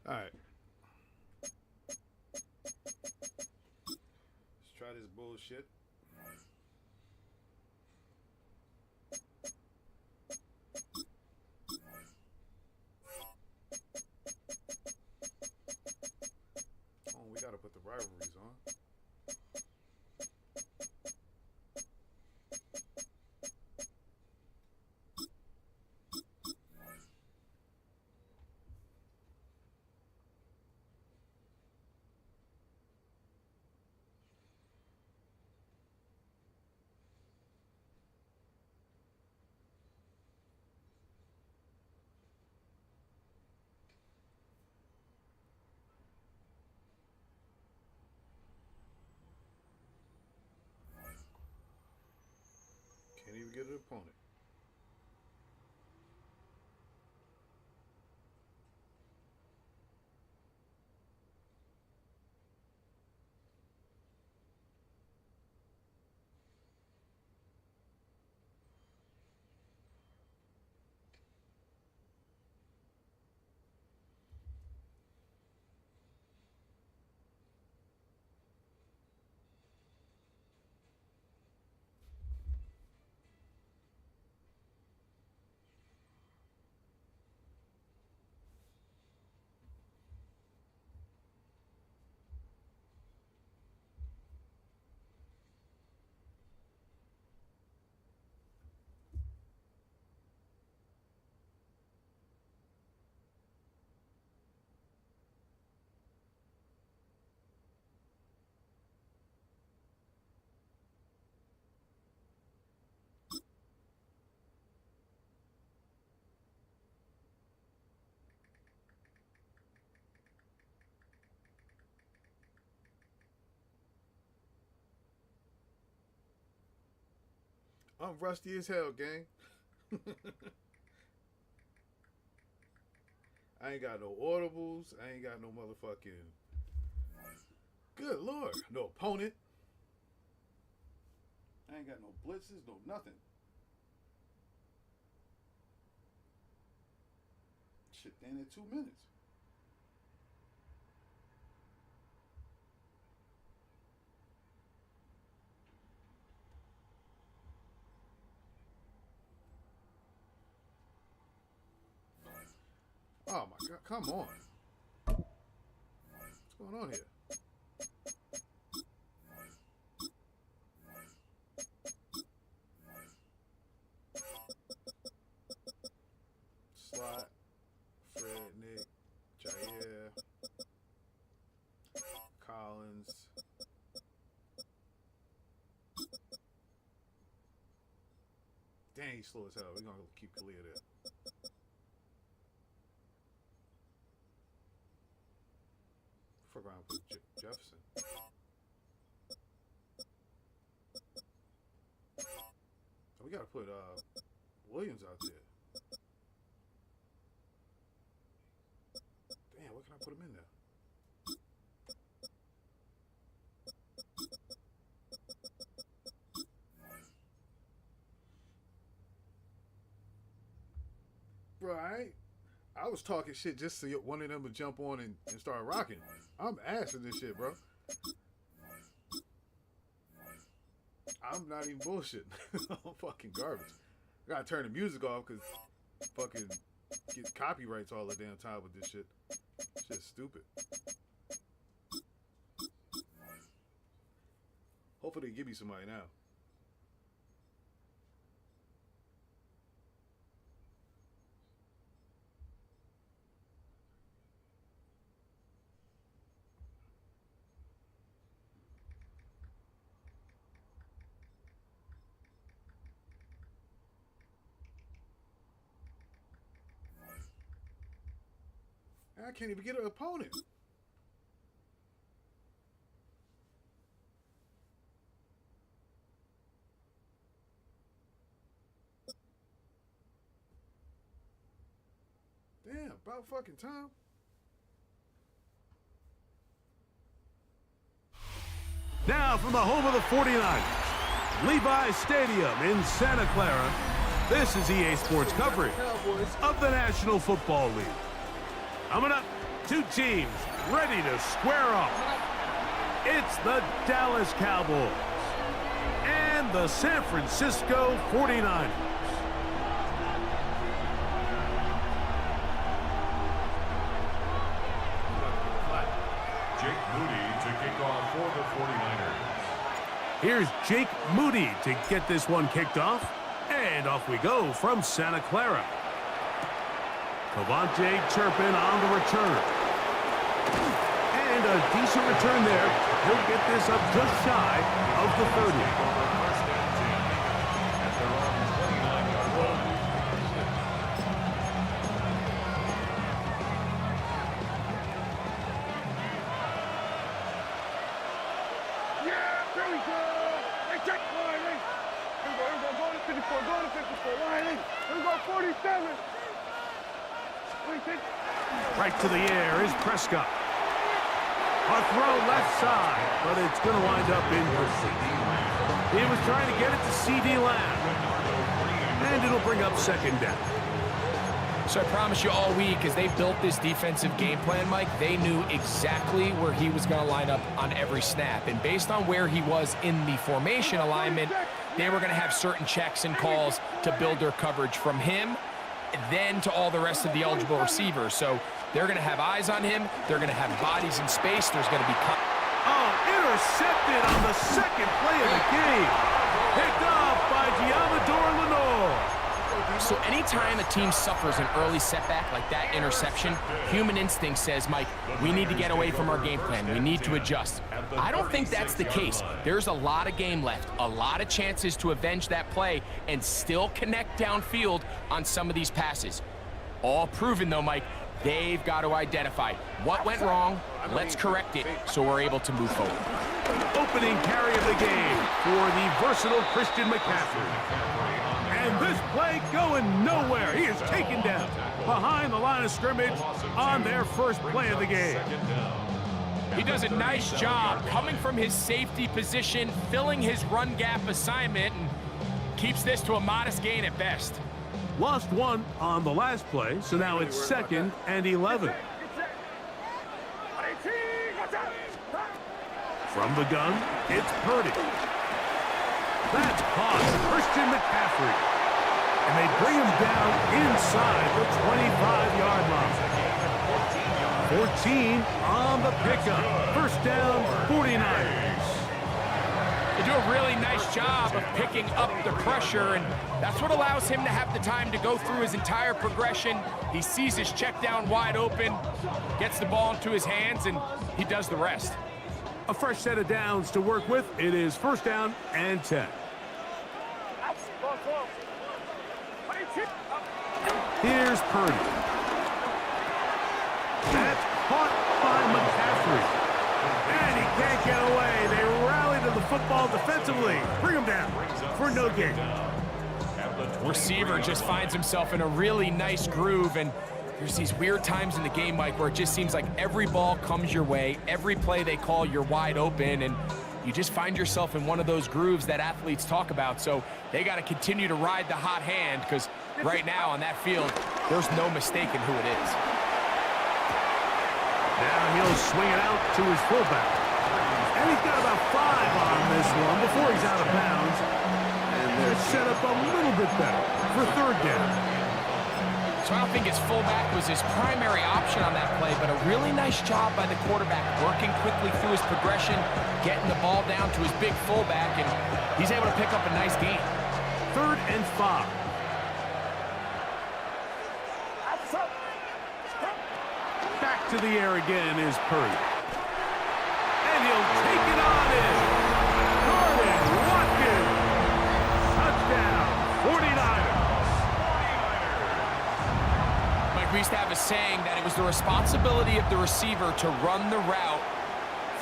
All right. Let's try this bullshit. Oh, we gotta put the rivalries on. Can't even get an opponent. I'm rusty as hell, gang. I ain't got no audibles. I ain't got no motherfucking. Good lord, no opponent. I ain't got no blitzes, no nothing. Shit, in 2 minutes. Oh my god, come on. What's going on here? Slot, Fred, Nick, Jair, Collins. Dang, he's slow as hell. We're gonna keep Kalia there. Fuck around with Jefferson. We gotta put Williams out there. Damn, what can I put him in there? Bro, I was talking shit just so one of them would jump on and start rocking. I'm assing this shit, bro. I'm not even bullshit. I'm fucking garbage. I gotta turn the music off because fucking get copyrights all the damn time with this shit. Shit's stupid. Hopefully they give me somebody now. I can't even get an opponent. Damn, about fucking time. Now from the home of the 49ers, Levi's Stadium in Santa Clara, this is EA Sports coverage of the National Football League. Coming up, Two teams ready to square up. It's the Dallas Cowboys and the San Francisco 49ers. Jake Moody to kick off for the 49ers. Here's Jake Moody to get this one kicked off. And off we go from Santa Clara. Cavante Turpin on the return. And a decent return there. He'll get this up just shy of the 30. Yeah, there we go. Hey, check, Riley. Here we go, go to 54, go to 54, Riley. Here we go, 47. Right to the air is Prescott. A throw left side, but it's going to wind up incomplete. He was trying to get it to C.D. Lamb. And it'll bring up second down. So I promise you all week, as they built this defensive game plan, Mike, they knew exactly where he was going to line up on every snap. And based on where he was in the formation alignment, they were going to have certain checks and calls to build their coverage from him, then to all the rest of the eligible receivers. So they're going to have eyes on him. They're going to have bodies in space. There's going to be... Oh, intercepted on the second play of the game. Picked off by Diamador Lenore. So anytime a team suffers an early setback like that interception, human instinct says, Mike, we need to get away from our game plan. We need to adjust. I don't think that's the case. There's a lot of game left, a lot of chances to avenge that play and still connect downfield on some of these passes. All proven, though, Mike, they've got to identify what went wrong, let's correct it so we're able to move forward. Opening carry of the game for the versatile Christian McCaffrey. And this play going nowhere. He is taken down behind the line of scrimmage on their first play of the game. He does a nice job coming from his safety position, filling his run gap assignment, and keeps this to a modest gain at best. Lost one on the last play, so now it's 2nd and 11. From the gun, it's Purdy. That's caught Christian McCaffrey. And they bring him down inside the 25-yard line. 14 on the pickup. First down, 49ers. They do a really nice job of picking up the pressure, and that's what allows him to have the time to go through his entire progression. He sees his check down wide open, gets the ball into his hands, and he does the rest. A fresh set of downs to work with. It is first down and 10. Here's Purdy. That's caught by McCaffrey. And he can't get away. They rally to the football defensively. Bring him down for no gain. Receiver just finds himself in a really nice groove, and there's these weird times in the game, Mike, where it just seems like every ball comes your way, every play they call, you're wide open, and you just find yourself in one of those grooves that athletes talk about. So they got to continue to ride the hot hand, because right now on that field, there's no mistaking who it is. Now he'll swing it out to his fullback. And he's got about 5 on this one before he's out of bounds. And they're set up a little bit better for third down. So I don't think his fullback was his primary option on that play, but a really nice job by the quarterback, working quickly through his progression, getting the ball down to his big fullback, and he's able to pick up a nice gain. 3rd and 5. Back to the air again is Purdy. And he'll take it on in. Gordon Watkins. Touchdown, 49ers. Mike, we used to have a saying that it was the responsibility of the receiver to run the route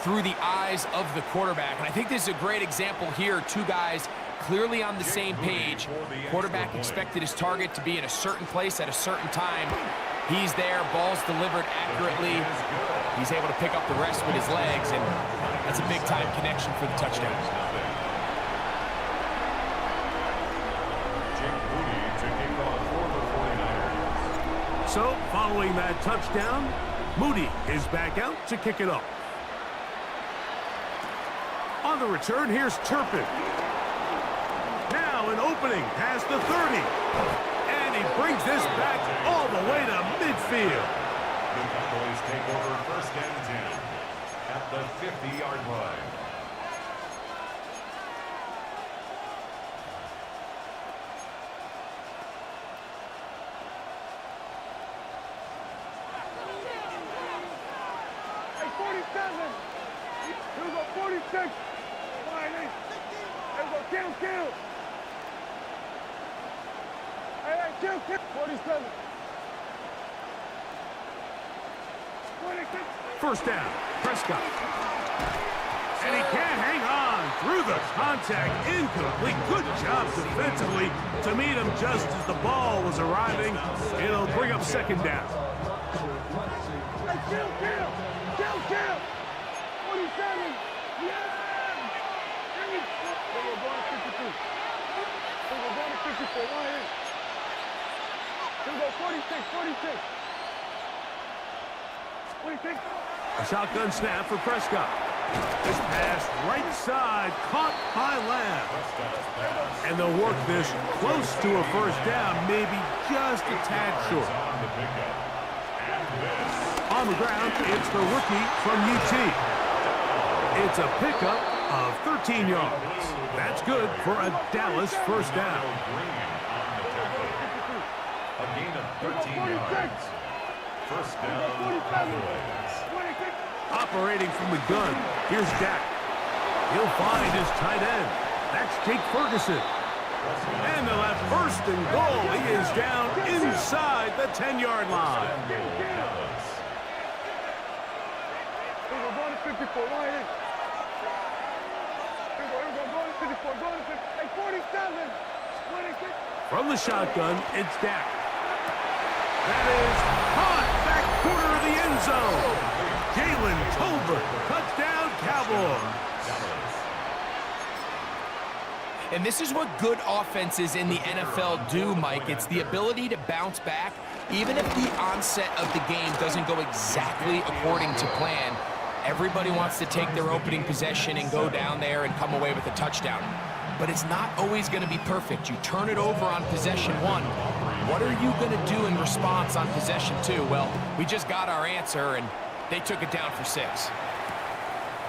through the eyes of the quarterback. And I think this is a great example here. Two guys clearly on the same page. Quarterback expected his target to be in a certain place at a certain time. He's there, ball's delivered accurately. He's able to pick up the rest with his legs, and that's a big-time connection for the touchdown. So, following that touchdown, Moody is back out to kick it off. On the return, here's Turpin. Now an opening past the 30. And he brings this back all the way to midfield. The Cowboys take over first and 10 at the 50-yard line. Hey, 47. Here we go, 46. Line in. Here we go, kill. Hey, kill. 47. 26. First down, Prescott. And he can't hang on through the contact. Incomplete. Good job defensively to meet him just as the ball was arriving. It'll bring up second down. Hey, kill. 47. Yeah. Here we're going to 52. Here we're going to 54. Line in. Here we go, 46. 26. A shotgun snap for Prescott. This pass right side caught by Lamb. And they'll work this close to a first down, maybe just a tad short. On the ground, it's the rookie from UT. It's a pickup of 13 yards. That's good for a Dallas first down. A gain of 13 yards. First down, Cowboys. Operating from the gun, here's Dak. He'll find his tight end. That's Jake Ferguson. And they'll have first and goal. He is down inside the 10-yard line. We're going to 54. Line in. Here we go, going to 54. Going to 50. Hey, 47. 26. From the shotgun, it's Dak. That is caught back corner of the end zone. Jalen Tolbert, touchdown Cowboys. And this is what good offenses in the NFL do, Mike. It's the ability to bounce back, even if the onset of the game doesn't go exactly according to plan. Everybody wants to take their opening possession and go down there and come away with a touchdown. But it's not always going to be perfect. You turn it over on possession one. What are you going to do in response on possession two? Well, we just got our answer, and they took it down for 6.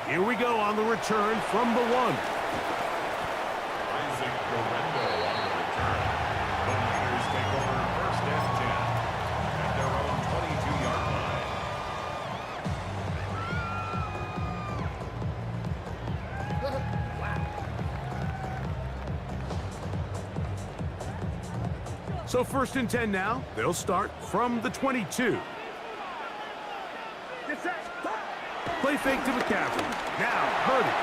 Here we go on the return from the 1. Isaac Guerrero on the return. The Niners take over first and 10 at their own 22-yard line. So first and 10 now. They'll start from the 22. Play fake to McCaffrey. Now Purdy.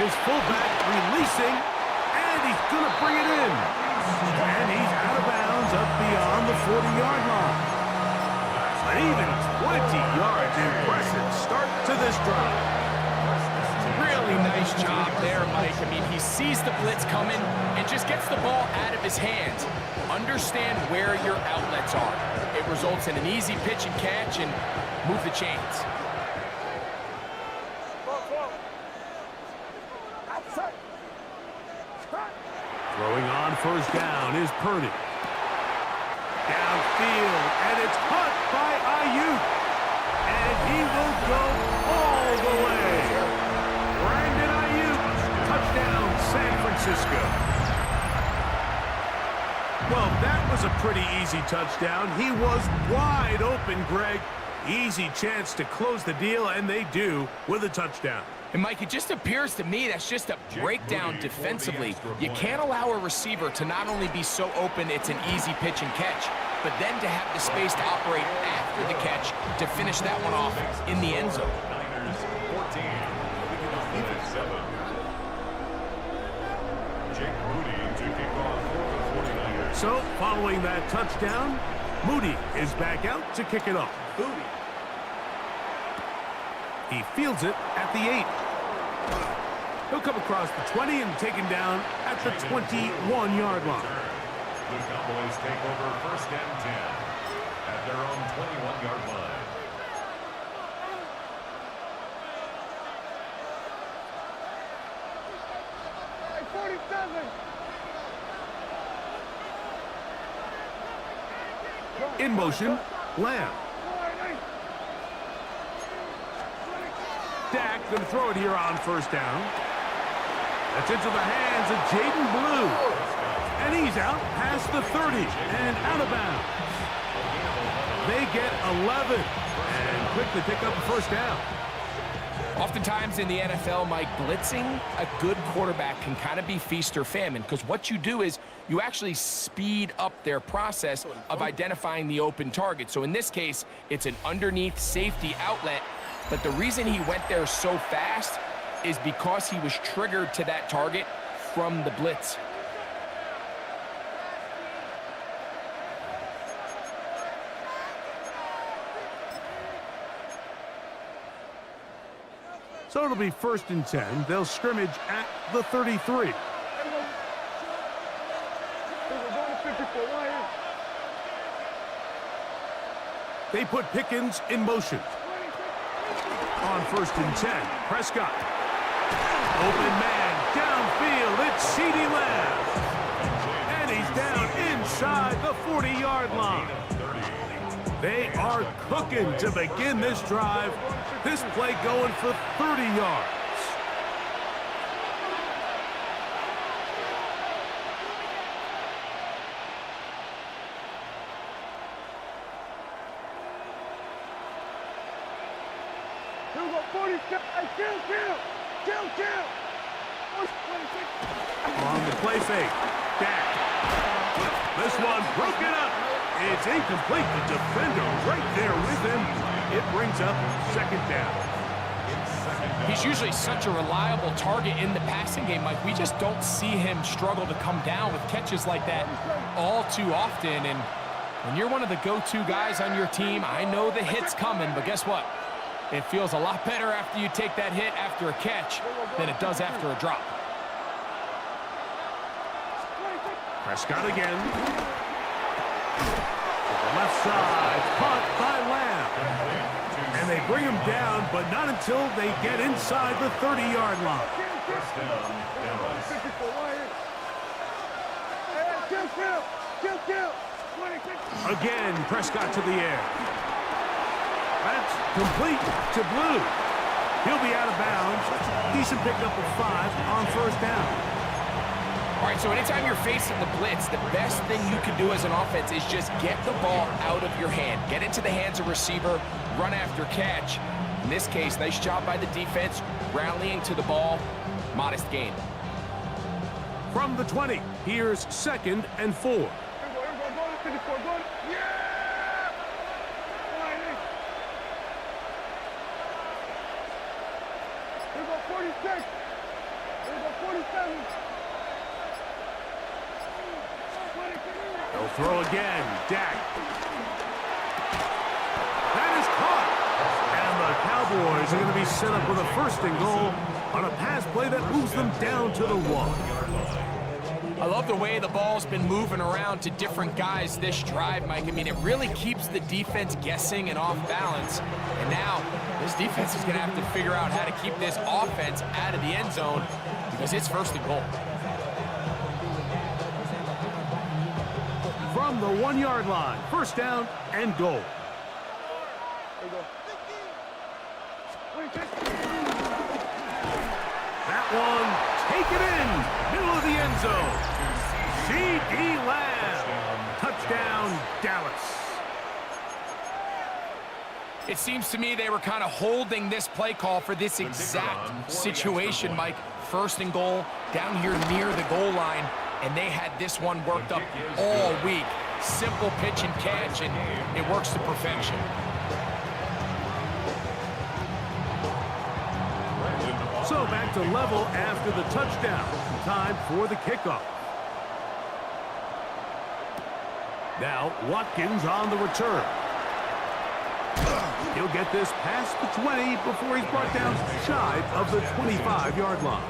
His fullback releasing, and he's going to bring it in. And he's out of bounds up beyond the 40-yard line. An even 20 yards. Impressive start to this drive. Really nice job there, Mike. I mean, he sees the blitz coming and just gets the ball out of his hands. Understand where your outlets are. It results in an easy pitch and catch and move the chains. Throwing on first down is Purdy. Downfield, and it's caught by Ayuk. And he will go all the way. Brandon Ayuk, touchdown San Francisco. Well, that was a pretty easy touchdown. He was wide open, Greg. Easy chance to close the deal, and they do with a touchdown. And, Mike, it just appears to me that's just a breakdown defensively. You can't allow a receiver to not only be so open it's an easy pitch and catch, but then to have the space to operate after the catch to finish that one off in the end zone. Niners 14, Cleveland 7. Jake Moody to kick off for the 49ers. So, following that touchdown, Moody is back out to kick it off. He fields it at the 8. He'll come across the 20 and taken down at the 21-yard line. The Cowboys take over first and 10 their own 21-yard line. In motion, Lamb. Dak going to throw it here on first down. That's into the hands of Jaden Blue. And he's out past the 30 and out of bounds. They get 11 and quickly pick up a first down. Oftentimes in the NFL, Mike, blitzing a good quarterback can kind of be feast or famine, because what you do is you actually speed up their process of identifying the open target. So in this case, it's an underneath safety outlet, but the reason he went there so fast is because he was triggered to that target from the blitz. So it'll be 1st and 10. They'll scrimmage at the 33. They put Pickens in motion. On 1st and 10, Prescott. Open man, downfield, it's CeeDee Lamb. And he's down inside the 40-yard line. They are cooking to begin this drive. This play going for 30 yards. On the play fake, Dak. This one broken up. It's incomplete. The defender right there with him. It brings up 2nd down. He's usually such a reliable target in the passing game, Mike. We just don't see him struggle to come down with catches like that all too often. And when you're one of the go-to guys on your team, I know the hit's coming, but guess what? It feels a lot better after you take that hit after a catch than it does after a drop. Prescott again. Left side, caught by Lamb. And they bring him down, but not until they get inside the 30-yard line. Again, Prescott to the air. That's complete to Blue. He'll be out of bounds. Decent pickup of 5 on 1st down. All right, so anytime you're facing the blitz, the best thing you can do as an offense is just get the ball out of your hand. Get into the hands of receiver, run after catch. In this case, nice job by the defense, rallying to the ball. Modest gain. From the 20, here's 2nd and 4. They'll throw again. Dak. That is caught. And the Cowboys are going to be set up with a 1st and goal on a pass play that moves them down to the 1. I love the way the ball's been moving around to different guys this drive, Mike. I mean, it really keeps the defense guessing and off balance. And now this defense is going to have to figure out how to keep this offense out of the end zone because it's 1st and goal. From the 1-yard line, 1st down and goal. That one, take it in, middle of the end zone. CeeDee Lamb, touchdown, Dallas. It seems to me they were kind of holding this play call for this exact situation, Mike. 1st and goal, down here near the goal line, and they had this one worked up all week. Simple pitch and catch, and it works to perfection. So back to level after the touchdown. Time for the kickoff. Now Watkins on the return. He'll get this past the 20 before he's brought down shy of the 25-yard line.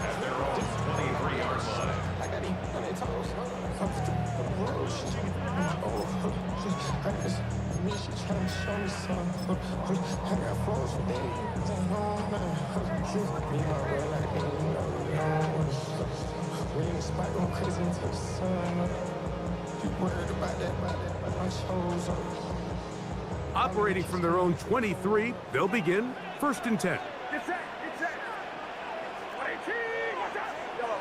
Operating from their own 23, they'll begin 1st and 10. Get set, get set. 18, watch out. Yellow.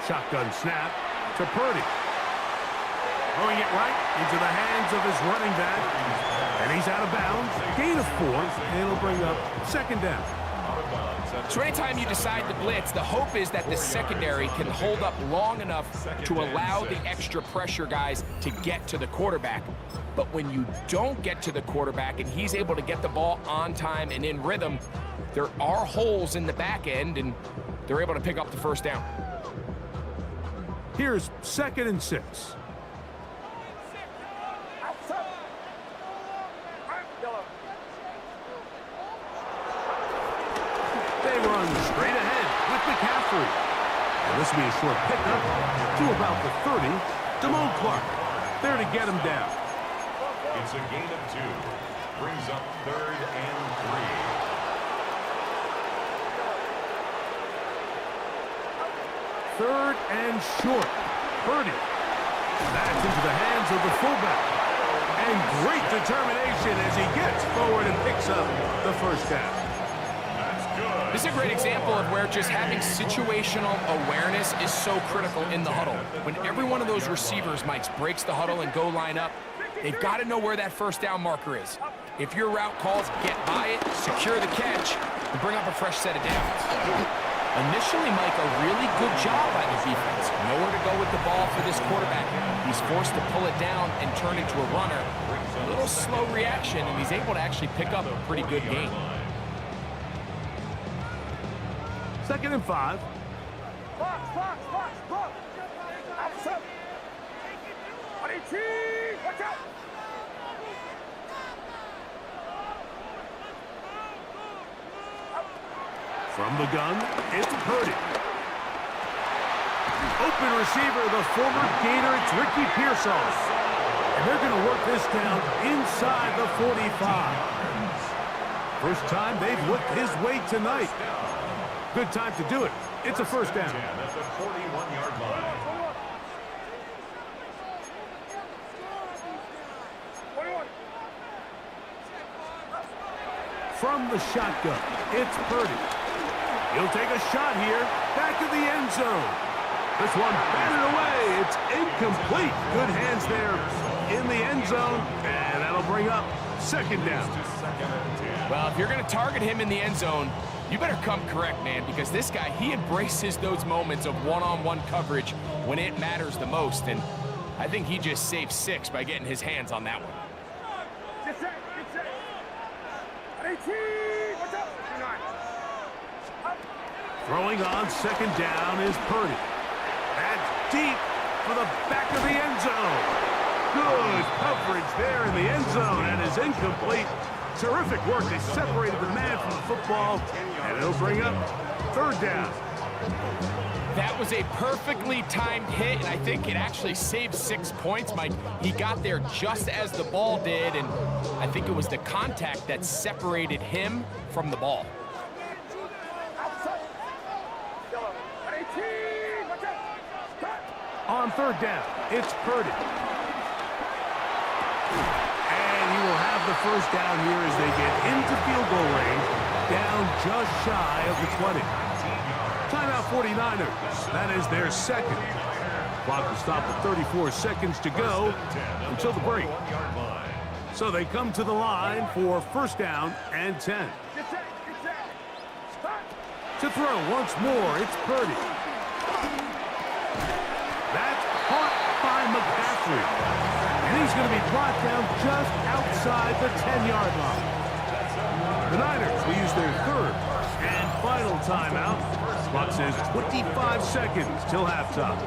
Shotgun snap to Purdy. Throwing it right into the hands of his running back. And he's out of bounds. Gain of 4, and it'll bring up 2nd down. So anytime you decide to blitz, the hope is that the secondary can hold up long enough to allow the extra pressure guys to get to the quarterback. But when you don't get to the quarterback and he's able to get the ball on time and in rhythm, there are holes in the back end, and they're able to pick up the 1st down. Here's 2nd and 6. They run straight ahead with McCaffrey. And this will be a short pickup to about the 30. Damone Clark there to get him down. It's a gain of 2. Brings up 3rd and 3. 3rd and short. Purdy. That's into the hands of the fullback. And great determination as he gets forward and picks up the 1st down. This is a great example of where just having situational awareness is so critical in the huddle. When every one of those receivers, Mike, breaks the huddle and go line up, they've got to know where that 1st down marker is. If your route calls, get by it, secure the catch, and bring up a fresh set of downs. Initially, Mike, a really good job by the defense. Nowhere to go with the ball for this quarterback. He's forced to pull it down and turn into a runner. A little slow reaction, and he's able to actually pick up a pretty good gain. 2nd and 5. Box, box. Outside. 18, watch out. From the gun, it's Purdy. Open receiver, the former Gator, it's Ricky Pearsall. And they're going to work this down inside the 45. First time they've whipped his way tonight. Good time to do it. It's a 1st down. At the 41-yard line. 21. From the shotgun, it's Purdy. He'll take a shot here, back of the end zone. This one batted away. It's incomplete. Good hands there in the end zone, and that'll bring up 2nd down. Well, if you're going to target him in the end zone, you better come correct, man, because this guy, he embraces those moments of one-on-one coverage when it matters the most, and I think he just saved 6 by getting his hands on that one. Get set. 18, watch out. 9. Throwing on 2nd down is Purdy. That's deep for the back of the end zone. Good coverage there in the end zone, and is incomplete. Terrific work. They separated the man from the football, and it'll bring up 3rd down. That was a perfectly timed hit, and I think it actually saved 6 points, Mike. He got there just as the ball did, and I think it was the contact that separated him from the ball. On 3rd down, it's Purdy. And he will have the 1st down here as they get into field goal range, down just shy of the 20. Timeout 49ers. That is their 2nd. Clock will stop with 34 seconds to go until the break. So they come to the line for 1st down and 10. To throw once more, it's Purdy. That's caught by McCaffrey. And he's going to be brought down just outside the 10-yard line. The Niners will use their 3rd and final timeout. Clock says 25 seconds till halftime.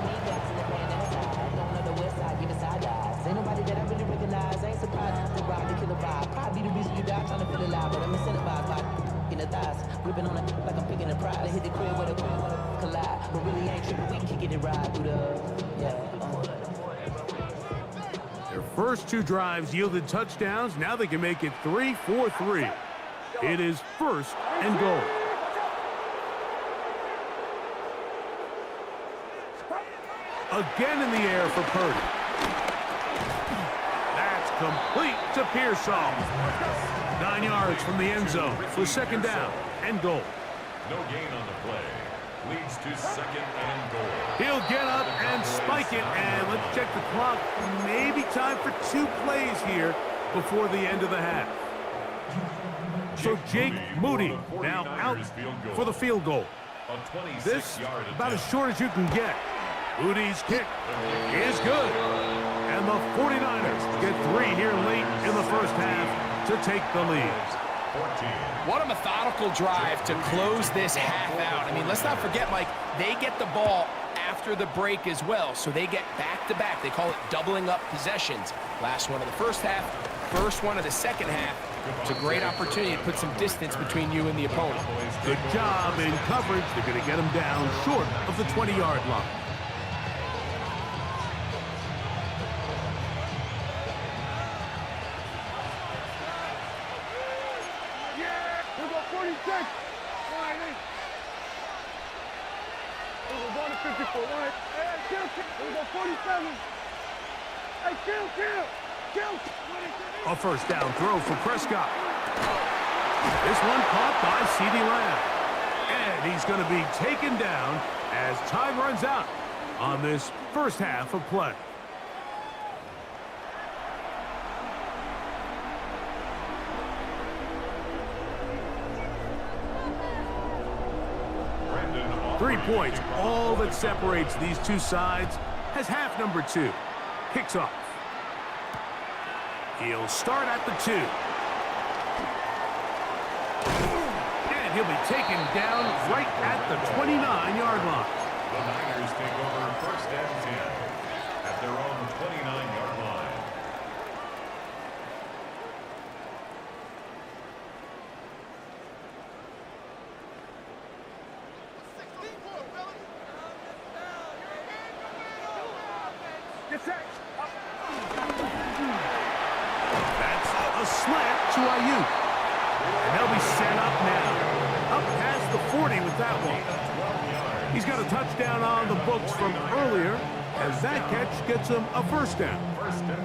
Ain't nobody that I really recognize. Ain't surprised to rock the killer vibe. Probably the reason you die trying to feel alive, but I'm incentivized by in the thighs, gripping on it like I'm picking a prize. I hit the crib with a collide, but really ain't tripping. We kicking it right through the Their first 2 drives yielded touchdowns. Now they can make it 3-4-3. It is first and goal. Again in the air for Purdy. That's complete to Pearsall. 9 yards from the end zone for second down and goal. No gain on the play. Leads to second and goal. He'll get up and spike it, and let's check the clock. Maybe time for 2 plays here before the end of the half. So Jake Moody now out for the field goal. This about as short as you can get. Moody's kick is good. And the 49ers get 3 here late in the first half to take the lead. What a methodical drive to close this half out. I mean, let's not forget, Mike, they get the ball after the break as well, so they get back-to-back. They call it doubling up possessions. Last one of the first half, first one of the second half. It's a great opportunity to put some distance between you and the opponent. Good job in coverage. They're going to get him down short of the 20-yard line. We go 46. Line 8. We go going to 54. Line. Hey, kill. We go 47. Hey, kill. A first down throw for Prescott. This one caught by CeeDee Lamb. And he's going to be taken down as time runs out on this first half of play. Brandon 3 points, all that separates these two sides, as half number 2 kicks off. He'll start at the 2. And he'll be taken down right at the 29-yard line. The Niners take over first and 10 at their own 29-yard line. Get set. That's a slant to Ayuk. And they'll be set up now. Up past the 40 with that one. He's got a touchdown on the books from earlier, as that catch gets him a first down.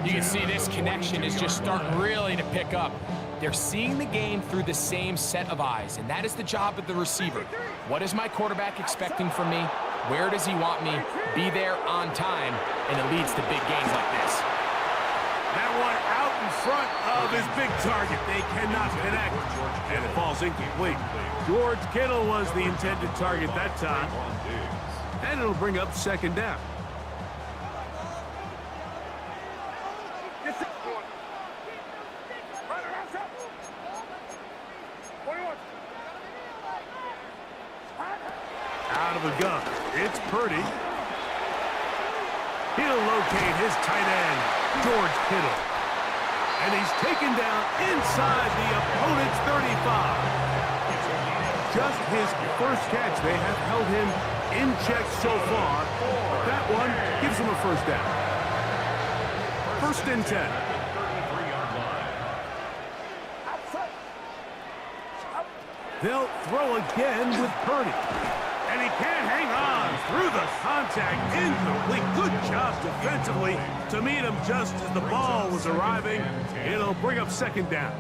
You can see this connection is just starting really to pick up. They're seeing the game through the same set of eyes, and that is the job of the receiver. What is my quarterback expecting from me? Where does he want me? Be there on time, and it leads to big gains like this. That one out in front of his big target. They cannot connect, and it falls incomplete. George Kittle was the intended target that time, and it'll bring up second down. Get set. 21. Out of the gun, it's Purdy. He'll locate his tight end, George Kittle. And he's taken down inside the opponent's 35. Just his first catch. They have held him in check so far. That one gives him a first down. First and 10. They'll throw again with Purdy. And he can't hang on through the contact. Incomplete. Good job defensively to meet him just as the ball was arriving. It'll bring up second down.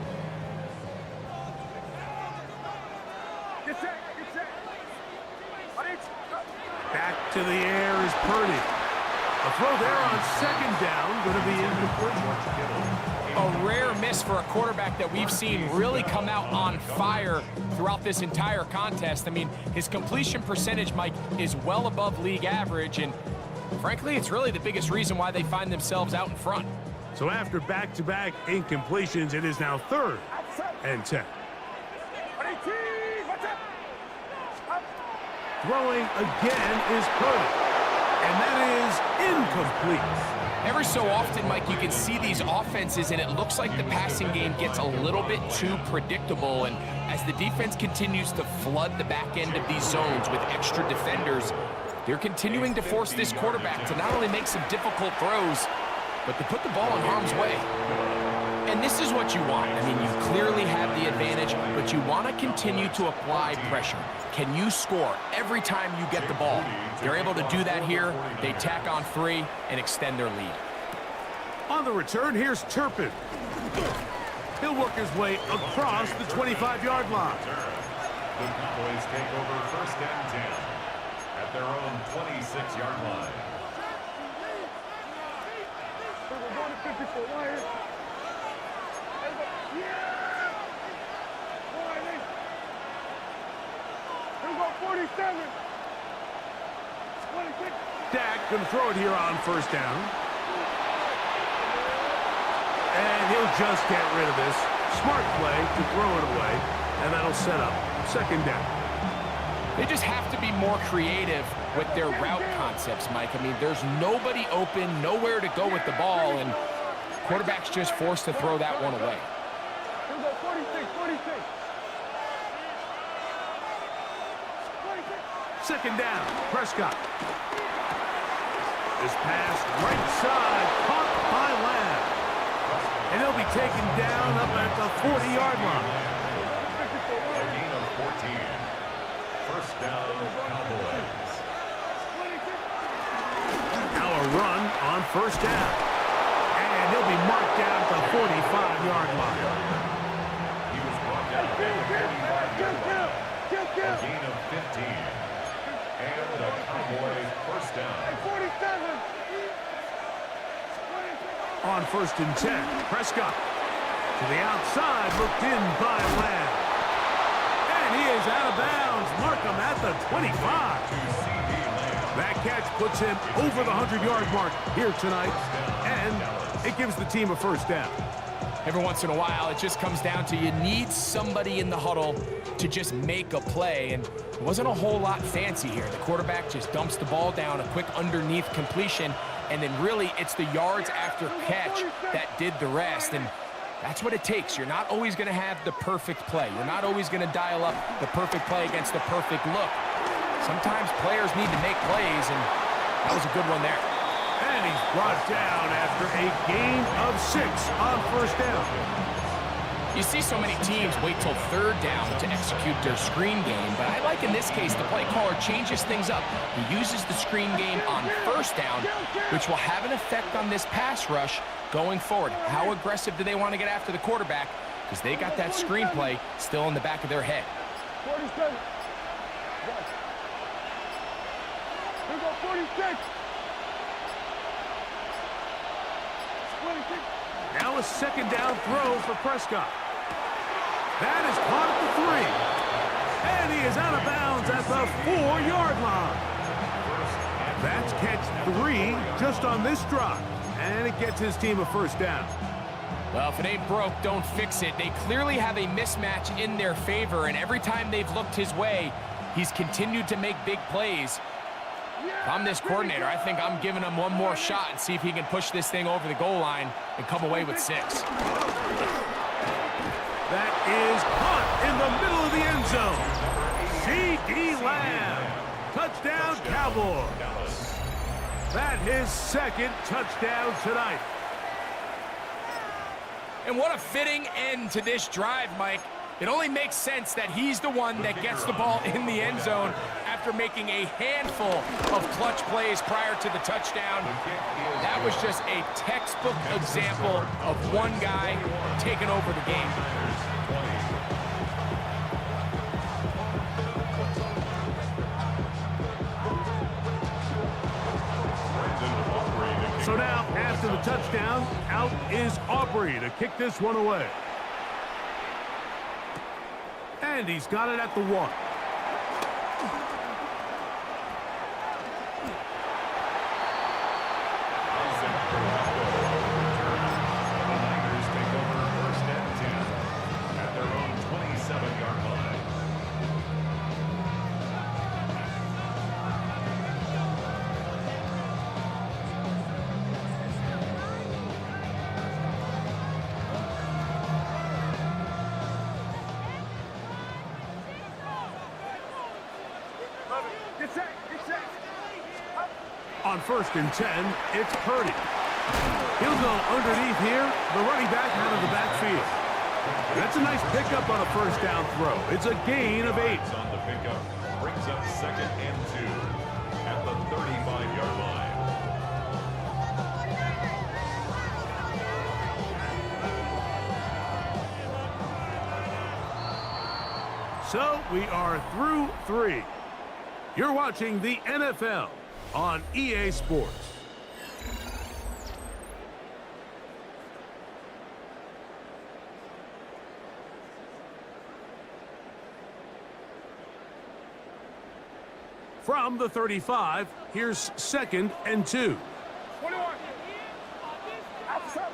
Get set. Get set. Back to the air is Purdy. A throw there on second down, going to be incomplete. A rare miss for a quarterback that we've seen really come out on fire throughout this entire contest. I mean, his completion percentage, Mike, is well above league average, and frankly, it's really the biggest reason why they find themselves out in front. So after back-to-back incompletions, it is now third and 10. Throwing again is Purdy, and that is incomplete. Every so often, Mike, you can see these offenses, and it looks like the passing game gets a little bit too predictable. And as the defense continues to flood the back end of these zones with extra defenders, they're continuing to force this quarterback to not only make some difficult throws, but they put the ball in harm's way. And this is what you want. I mean, you clearly have the advantage, but you want to continue to apply pressure. Can you score every time you get the ball? They're able to do that here. They tack on 3 and extend their lead. On the return, here's Turpin. He'll work his way across the 25-yard line. The Cowboys take over 1st and 10 at their own 26-yard line. We're going to 54. Right here. Yeah! Boy, here we go, 47. 26. Dak going to throw it here on 1st down. And he'll just get rid of this. Smart play to throw it away, and that'll set up 2nd down. They just have to be more creative with their route concepts, Mike. I mean, there's nobody open, nowhere to go with the ball, and quarterback's just forced to throw that one away. Here we go, 46, 46. 2nd down, Prescott. This pass right side, caught by Lamb. And he'll be taken down up at the 40-yard line. A gain of 14. 1st down, Cowboys. Now a run on 1st down. And he'll be marked down at the 45-yard line. He was brought down at the 45-yard line. A gain of 15. And the Cowboys 1st down. 47. On 1st and 10, Prescott to the outside, looked in by Lamb. And he is out of bounds. Markham at the 25. That catch puts him over the 100-yard mark here tonight, and it gives the team a 1st down. Every once in a while, it just comes down to you need somebody in the huddle to just make a play, and it wasn't a whole lot fancy here. The quarterback just dumps the ball down, a quick underneath completion, and then really it's the yards after catch that did the rest, and that's what it takes. You're not always going to have the perfect play. You're not always going to dial up the perfect play against the perfect look. Sometimes players need to make plays, and that was a good one there. And he's brought down after a gain of 6 on 1st down. You see so many teams wait till 3rd down to execute their screen game, but I like in this case the play caller changes things up. He uses the screen game on 1st down, which will have an effect on this pass rush going forward. How aggressive do they want to get after the quarterback? Because they got that screen play still in the back of their head. 47. Here we go, 46. 26. Now a 2nd down throw for Prescott. That is caught at the 3. And he is out of bounds at the 4-yard line. That's catch 3 just on this drive. And it gets his team a 1st down. Well, if it ain't broke, don't fix it. They clearly have a mismatch in their favor, and every time they've looked his way, he's continued to make big plays. If I'm this coordinator, I think I'm giving him one more shot and see if he can push this thing over the goal line and come away with 6. That is caught in the middle of the end zone. C.D. Lamb. Touchdown, Cowboys. That his 2nd touchdown tonight. And what a fitting end to this drive, Mike. It only makes sense that he's the one that gets the ball in the end zone after making a handful of clutch plays prior to the touchdown. That was just a textbook example of one guy taking over the game. So now, after the touchdown, out is Aubrey to kick this one away. And he's got it at the 1. On 1st and 10, it's Purdy. He'll go underneath here. The running back out of the backfield. That's a nice pickup on a first down throw. It's a gain of 8. On the pickup brings up 2nd and 2 at the 35-yard line. So we are through 3. You're watching the NFL on EA Sports. From the 35, here's 2nd and 2. 21. Outside.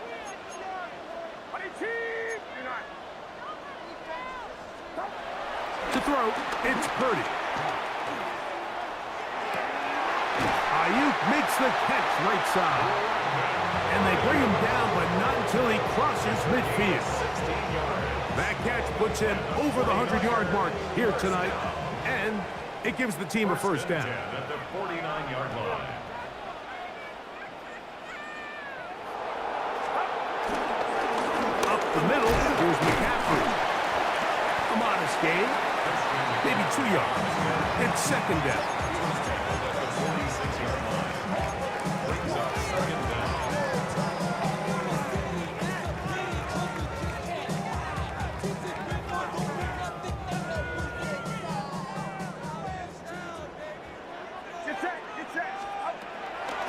22. To throw, it's Purdy. Ayuk makes the catch right side. And they bring him down, but not until he crosses midfield. That catch puts him over the 100-yard mark here tonight. And it gives the team a first down. At the 49-yard line. Up the middle, here's McCaffrey. A modest gain, maybe 2 yards. It's 2nd down. At the 46-yard line. Brings up 2nd down.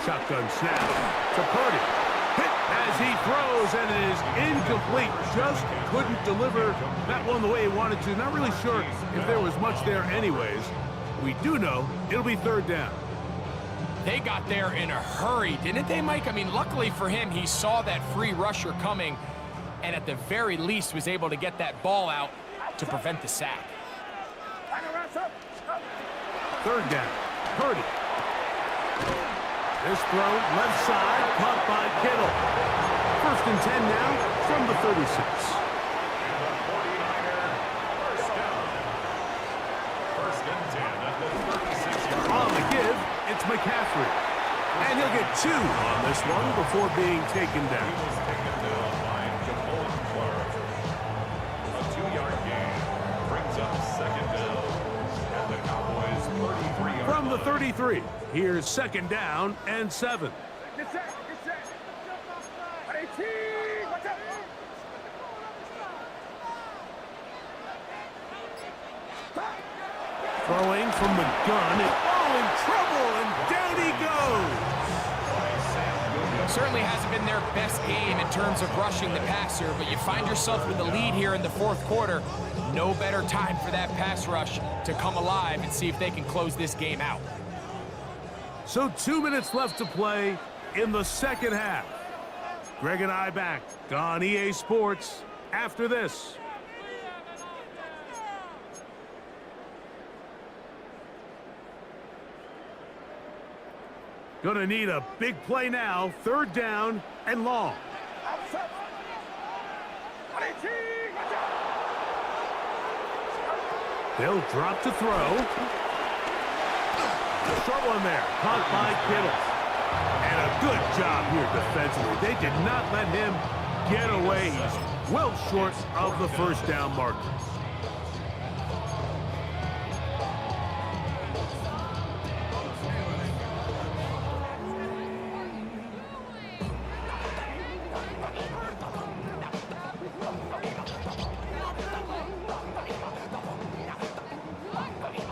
Shotgun snap to Purdy. Hit as he throws, and it is incomplete. Just couldn't deliver that one the way he wanted to. Not really sure if there was much there anyways. We do know it'll be 3rd down. They got there in a hurry, didn't they, Mike? I mean, luckily for him, he saw that free rusher coming and at the very least was able to get that ball out to prevent the sack. 3rd down. Purdy. This throw, left side, caught by Kittle. 1st and 10 now from the 36. And the 49er, first down. 1st and 10 at the 36-yard line. On the give, it's McCaffrey. And he'll get 2 on this one before being taken He down. was taken down by Jamal Clark. A 2-yard gain brings up 2nd down at the Cowboys' 33-yard From the line. 33, here's 2nd down and 7. Get set. Get set. 18. Watch out. Throwing from the gun, and in trouble, and down he goes. Certainly hasn't been their best game in terms of rushing the passer, but you find yourself with the lead here in the 4th quarter. No better time for that pass rush to come alive and see if they can close this game out. So 2 minutes left to play in the 2nd half. Greg and I back on EA Sports after this. Gonna need a big play now. 3rd down and long. Outside. 18. Watch out. They'll drop to throw. A short one there, caught by Kittle. And a good job here defensively. They did not let him get away. He's well short of the first down marker.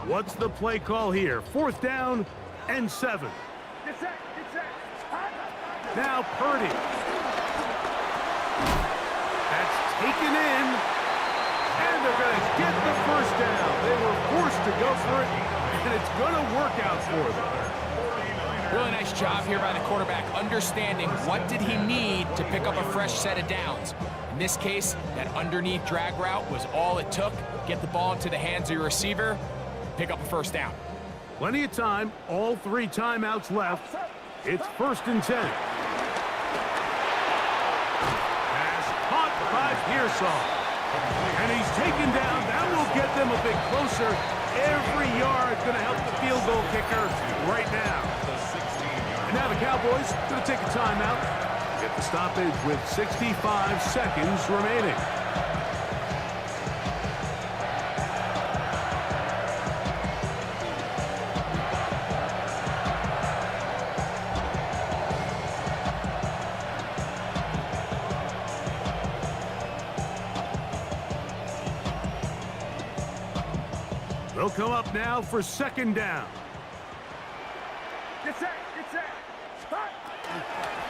What's the play call here? 4th down and 7. Get set. Get set. Now Purdy. That's taken in. And they're going to get the first down. They were forced to go for it, and it's going to work out for them. Really nice job here by the quarterback, understanding what did he need to pick up a fresh set of downs. In this case, that underneath drag route was all it took. Get the ball into the hands of your receiver, pick up a first down. Plenty of time, all 3 timeouts left. It's 1st and 10. Pass caught by Pearsall. And he's taken down. That will get them a bit closer. Every yard going to help the field goal kicker right now. And now the Cowboys going to take a timeout. get the stoppage with 65 seconds remaining. They'll come up now for second down. Get set, get set. Stop.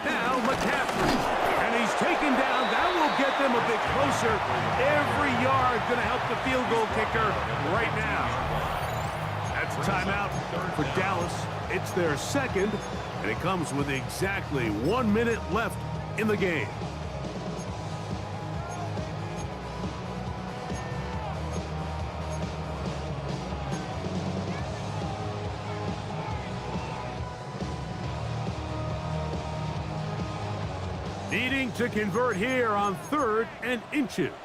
Now McCaffrey, and he's taken down. That will get them a bit closer. Every yard going to help the field goal kicker right now. That's a timeout for Dallas. It's their second, and it comes with exactly 1 minute left in the game. Needing to convert here on 3rd and inches.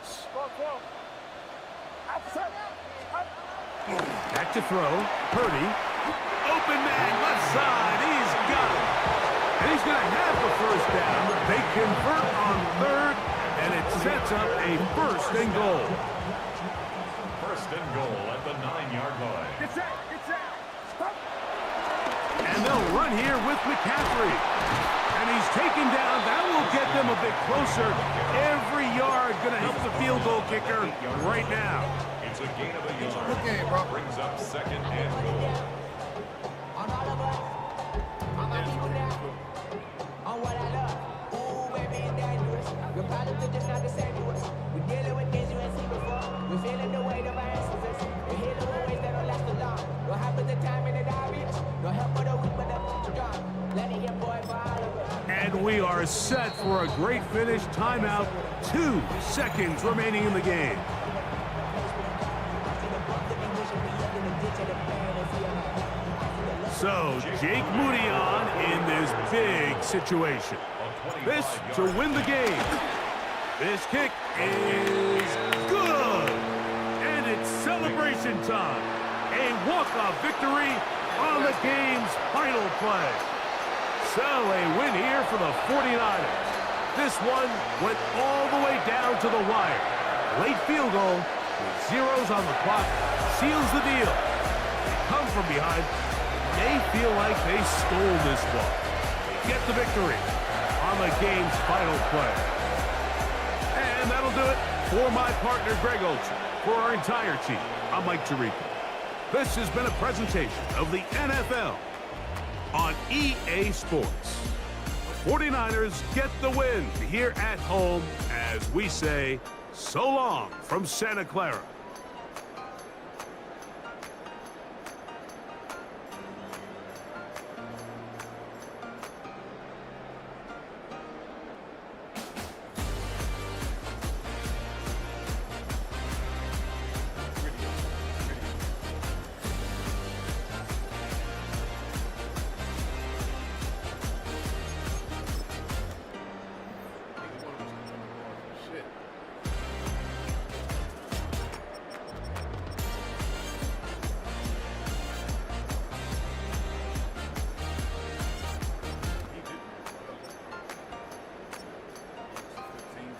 Back to throw. Purdy. Open man, left side. He's got it. And he's going to have the first down. They convert on 3rd, and it sets up a 1st and goal. 1st and goal at the 9-yard line. Get set, get set. Stop. And they'll run here with McCaffrey. And he's taken down. That will get them a bit closer. Every yard going to help the field goal kicker right now. It's a gain of a yard. Good game, bro. Brings up 2nd and goal. On all of us, on my people now, on what I love. Ooh, baby, it's dangerous. Your problems are just not the same to us. We're dealing with things you ain't seen before. We're feeling the weight of our ancestors. We're healing with ways that don't last long. What happens the time in the diabetes? No help for the weak, but the strong. Let it get boy for all of us. And we are set for a great finish. Timeout. 2 seconds remaining in the game. So, Jake Moody on in this big situation. This to win the game. This kick is good. And it's celebration time. A walk-off victory on the game's final play. So, a win here for the 49ers. This one went all the way down to the wire. Late field goal with zeros on the clock seals the deal. They come from behind. They feel like they stole this one. They get the victory on the game's final play. And that'll do it for my partner, Greg Olson. For our entire team, I'm Mike Tirico. This has been a presentation of the NFL on EA Sports. The 49ers get the win here at home as we say so long from Santa Clara. Shit. He did. 15.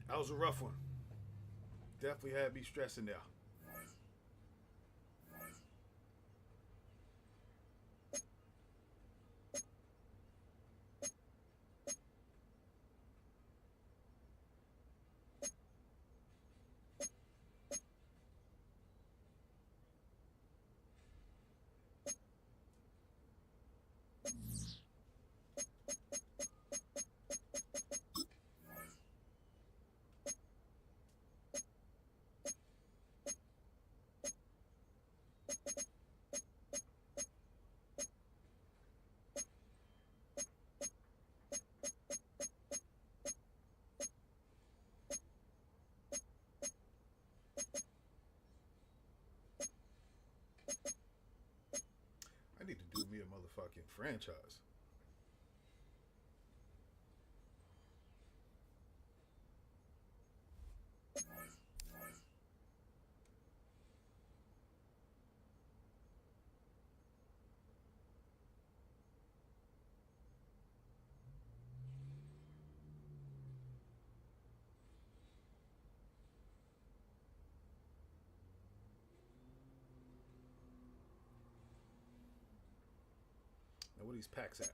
That was a rough one. Definitely had me stressing there. franchise. Now, what are these packs at?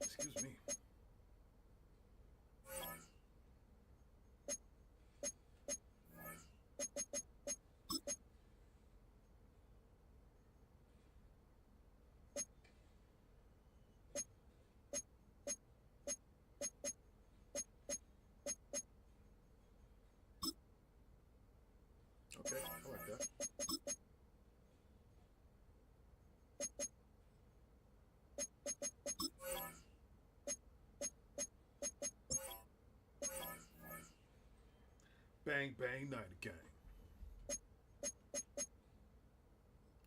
Excuse me. Okay, I like that. Bang, bang, night gang.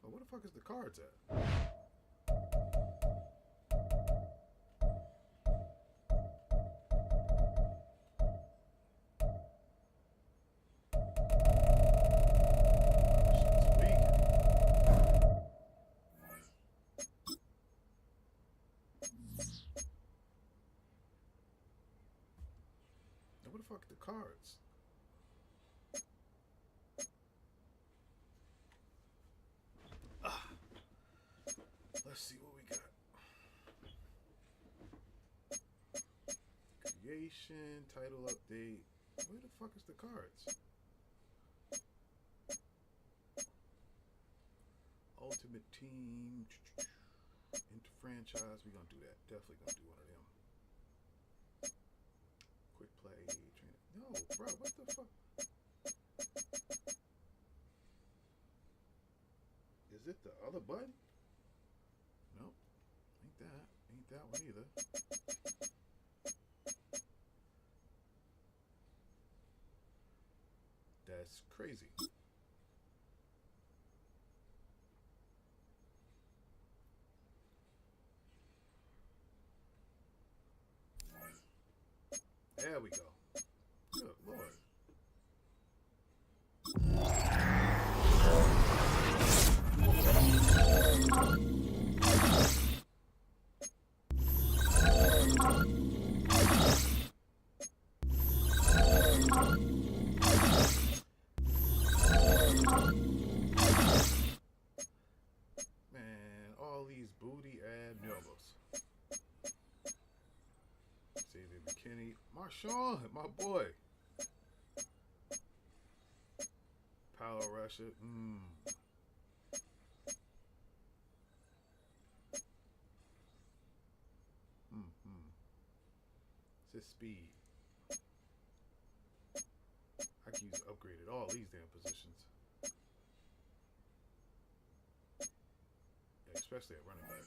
Oh, where the fuck is the cards at? Shit's weak. Now, where the fuck are the cards? Let's see what we got. Creation, title update. Where the fuck is the cards? Ultimate Team. Into franchise. We gonna do that. Definitely gonna do one of them. Quick play. Train. No, bro. What the fuck? Is it the other button? Nope. Ain't that. Ain't that one either. That's crazy. There we go. Good Lord. Man, all these booty ad Milvos. Xavier McKinney. Marshawn, my boy. Power Rusher. It's his speed. I can use upgraded all these damn positions. Yeah, especially at running back.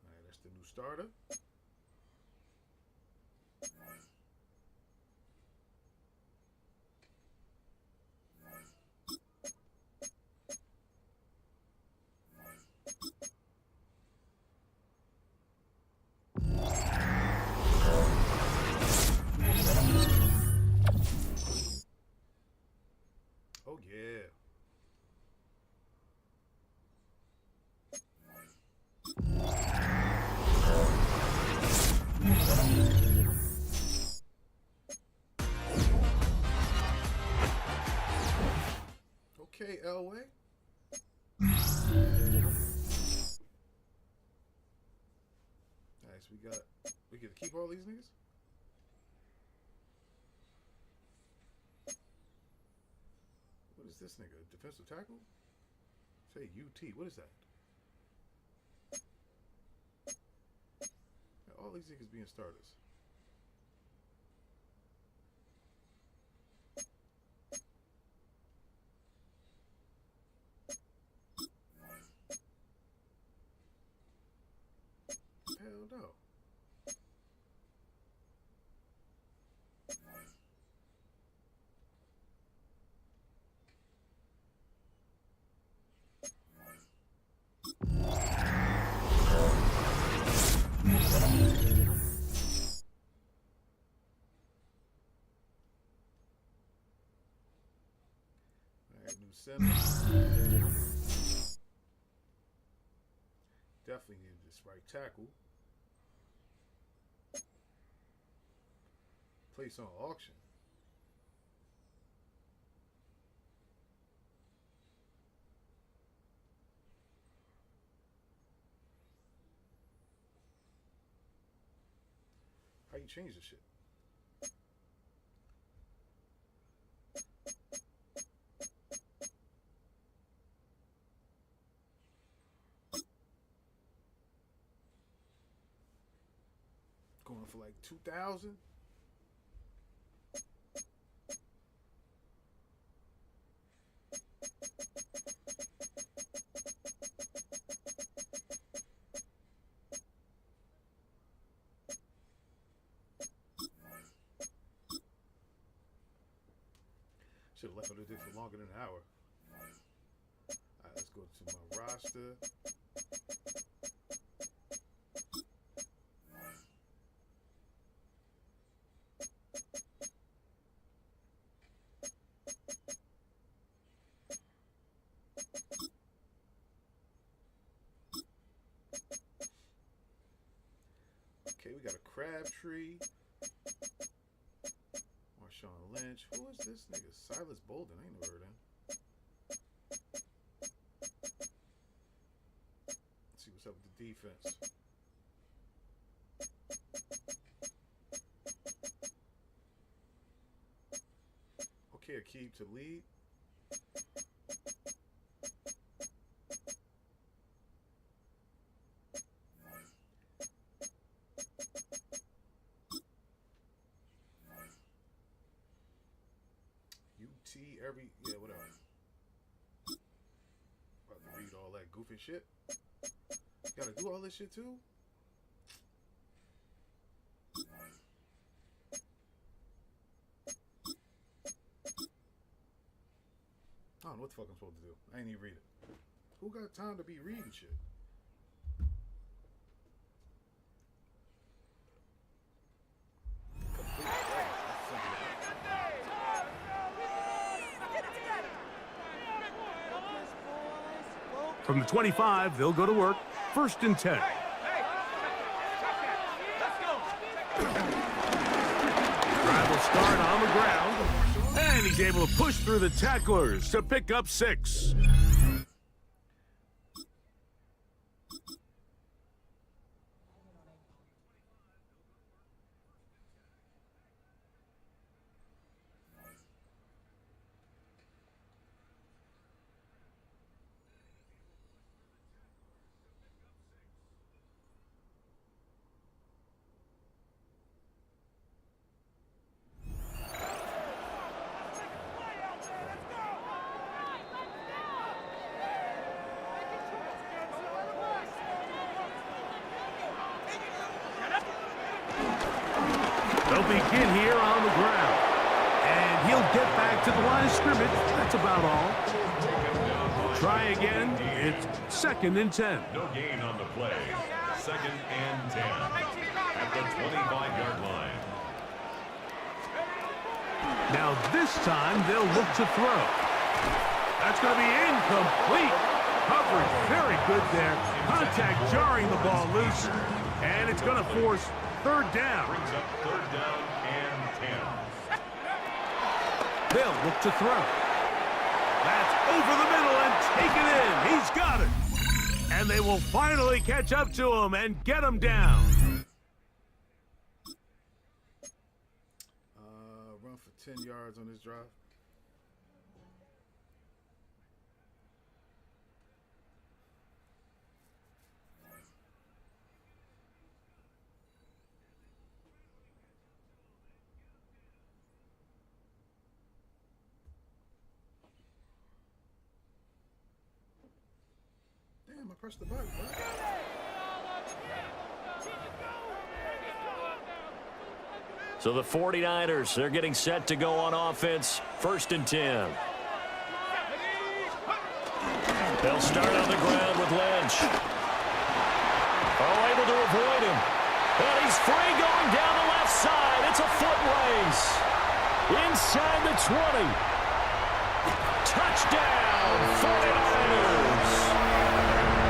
Alright, that's the new starter. Oh yeah. Okay, Elway. Nice, we get to keep all these niggas? What is this nigga? Defensive tackle? Say UT. What is that? All these niggas being starters. Hell no. Alright, new center. Definitely need this right tackle. Place on auction. How you change this shit? Going for like 2,000. Should have left it there for longer than an hour. Alright, let's go to my roster. Okay, we got a Crabtree. Marshawn Lynch. Who is this nigga? Silas Bolden. I ain't never heard of him. Let's see what's up with the defense. Okay, Akeem to lead. Whatever. About to read all that goofy shit. Gotta do all this shit too? I don't know what the fuck I'm supposed to do. I ain't even read it. Who got time to be reading shit? From the 25, they'll go to work. 1st and 10. Drive will start on the ground. And he's able to push through the tacklers to pick up 6. They'll begin here on the ground. And he'll get back to the line of scrimmage. That's about all. Try again. It's 2nd and 10. No gain on the play. 2nd and 10 at the 25-yard line. Now this time they'll look to throw. That's going to be incomplete. Coverage very good there. Contact jarring the ball loose. And it's going to force 3rd down. Brings up 3rd down and 10. They'll look to throw. That's over the middle and taken in. He's got it. And they will finally catch up to him and get him down. Run for 10 yards on this drive. Damn, I pressed the button, bro. So the 49ers, they're getting set to go on offense. 1st and 10. They'll start on the ground with Lynch. Oh, able to avoid him. And he's free going down the left side. It's a foot race. Inside the 20. Touchdown, 49ers.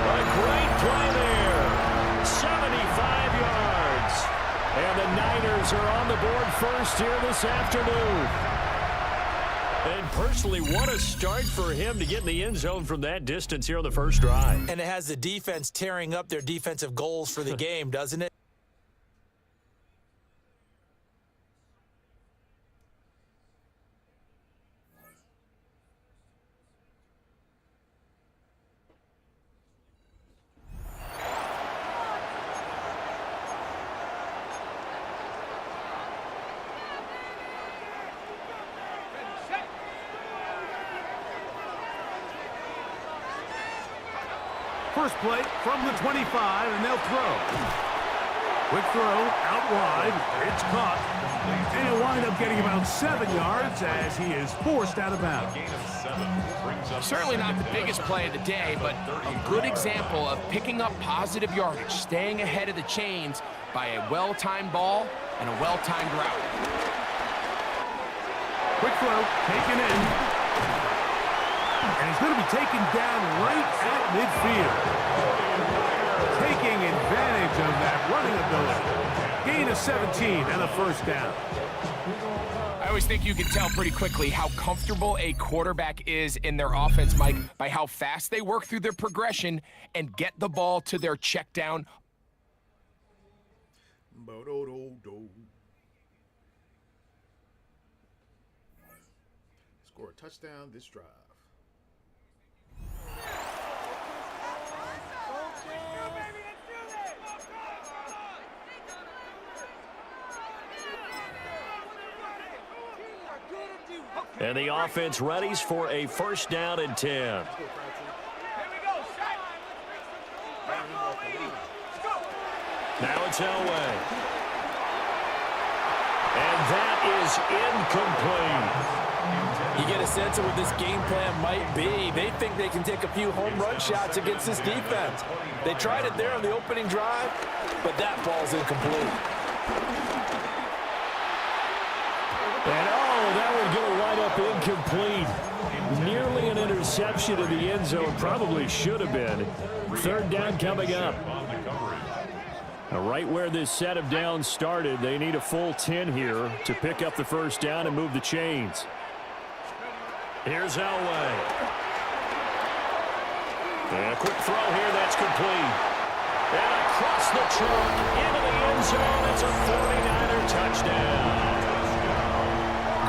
A great play there. 75 yards. And the Niners are on the board first here this afternoon. And personally, what a start for him to get in the end zone from that distance here on the first drive. And it has the defense tearing up their defensive goals for the game, doesn't it? First play from the 25, and they'll throw. Quick throw, out wide. It's caught. And he'll wind up getting about 7 yards as he is forced out of bounds. Certainly not the biggest play of the day, but a good example of picking up positive yardage, staying ahead of the chains by a well-timed ball and a well-timed route. Quick throw, taken in. And he's going to be taken down right at midfield. Taking advantage of that running ability. Gain of 17 and a first down. I always think you can tell pretty quickly how comfortable a quarterback is in their offense, Mike, by how fast they work through their progression and get the ball to their check down. Score a touchdown this drive. And the offense readies for a first down and 10. Now it's Elway. And that is incomplete. You get a sense of what this game plan might be. They think they can take a few home run shots against this defense. They tried it there on the opening drive, but that ball's incomplete. And that would go right up incomplete. Nearly an interception in the end zone. Probably should have been. Third down coming up. Right where this set of downs started, they need a full 10 here to pick up the first down and move the chains. Here's Elway. And a quick throw here, that's complete. And across the trunk, into the end zone, it's a 49er touchdown.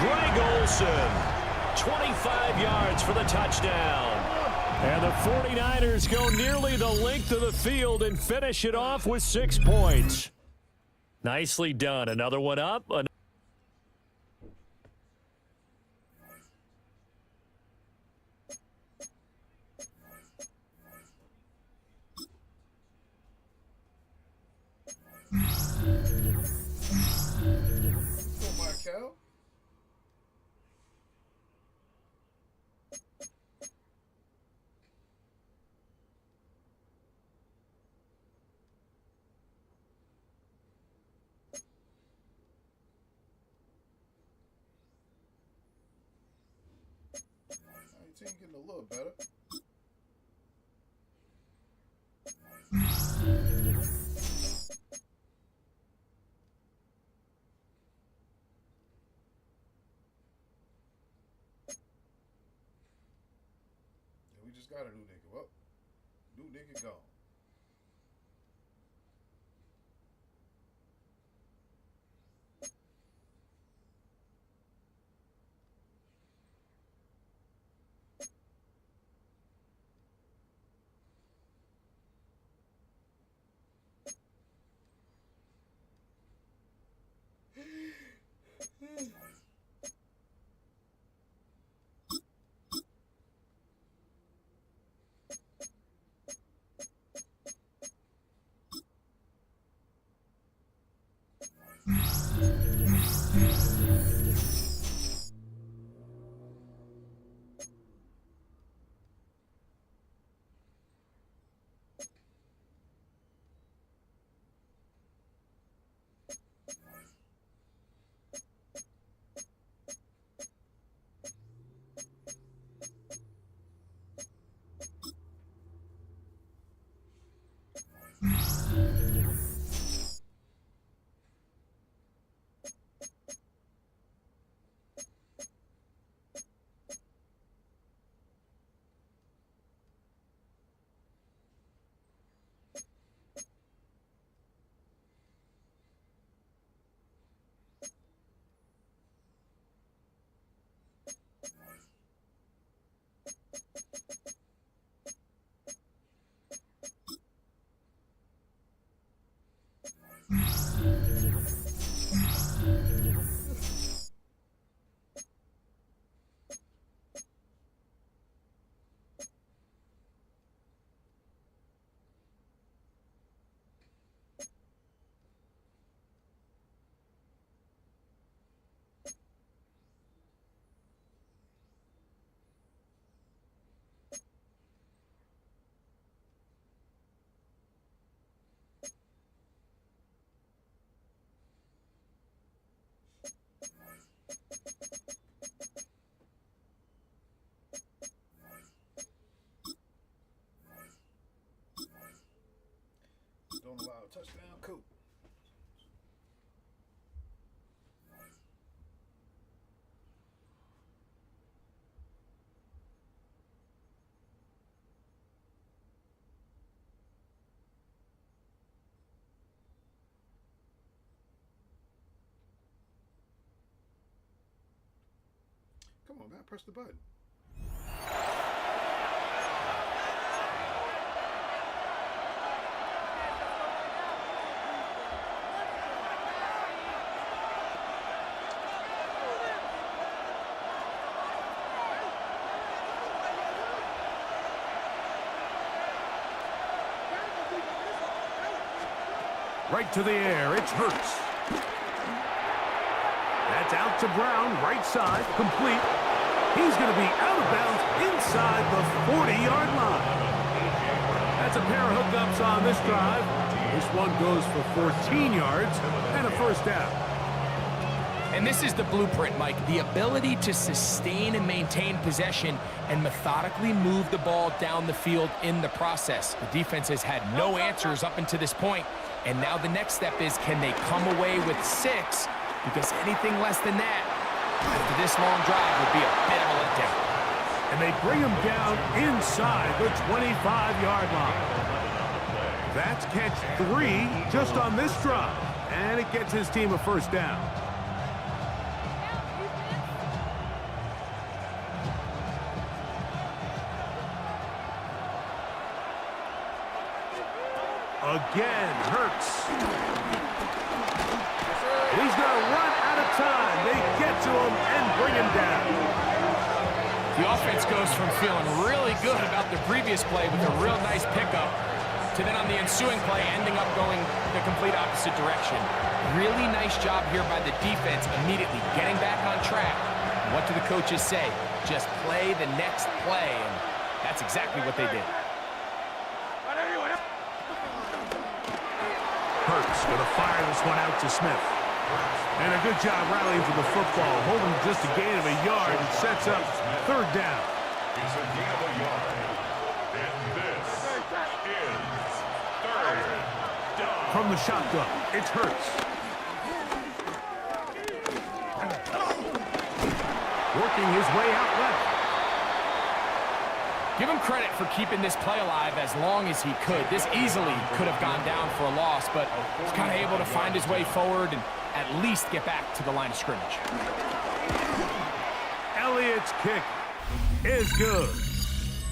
Greg Olsen, 25 yards for the touchdown. And the 49ers go nearly the length of the field and finish it off with 6 points. Nicely done. Another one up. Getting a little better. We just got a new nigga. Well, new nigga gone. Don't allow a touchdown. Cool. Come on, man. Press the button. Right to the air. It's Hurts. That's out to Brown. Right side. Complete. He's going to be out of bounds inside the 40-yard line. That's a pair of hookups on this drive. This one goes for 14 yards and a first down. And this is the blueprint, Mike. The ability to sustain and maintain possession and methodically move the ball down the field in the process. The defense has had no answers up until this point. And now the next step is, can they come away with 6? Because anything less than that, after this long drive, would be a bit of a letdown. And they bring him down inside the 25-yard line. That's catch 3 just on this drive. And it gets his team a first down. Again, Hurts. He's going to run out of time. They get to him and bring him down. The offense goes from feeling really good about the previous play with a real nice pickup to then on the ensuing play ending up going the complete opposite direction. Really nice job here by the defense immediately getting back on track. What do the coaches say? Just play the next play, and that's exactly what they did. Hurts going to fire this one out to Smith. And a good job rallying for the football, holding just a gain of a yard and sets up third down. It's a gain of a yard. And this is third down. From the shotgun, it's Hurts. Working his way out left. Give him credit for keeping this play alive as long as he could. This easily could have gone down for a loss, but he's kind of able to find his way forward and at least get back to the line of scrimmage. Elliott's kick is good.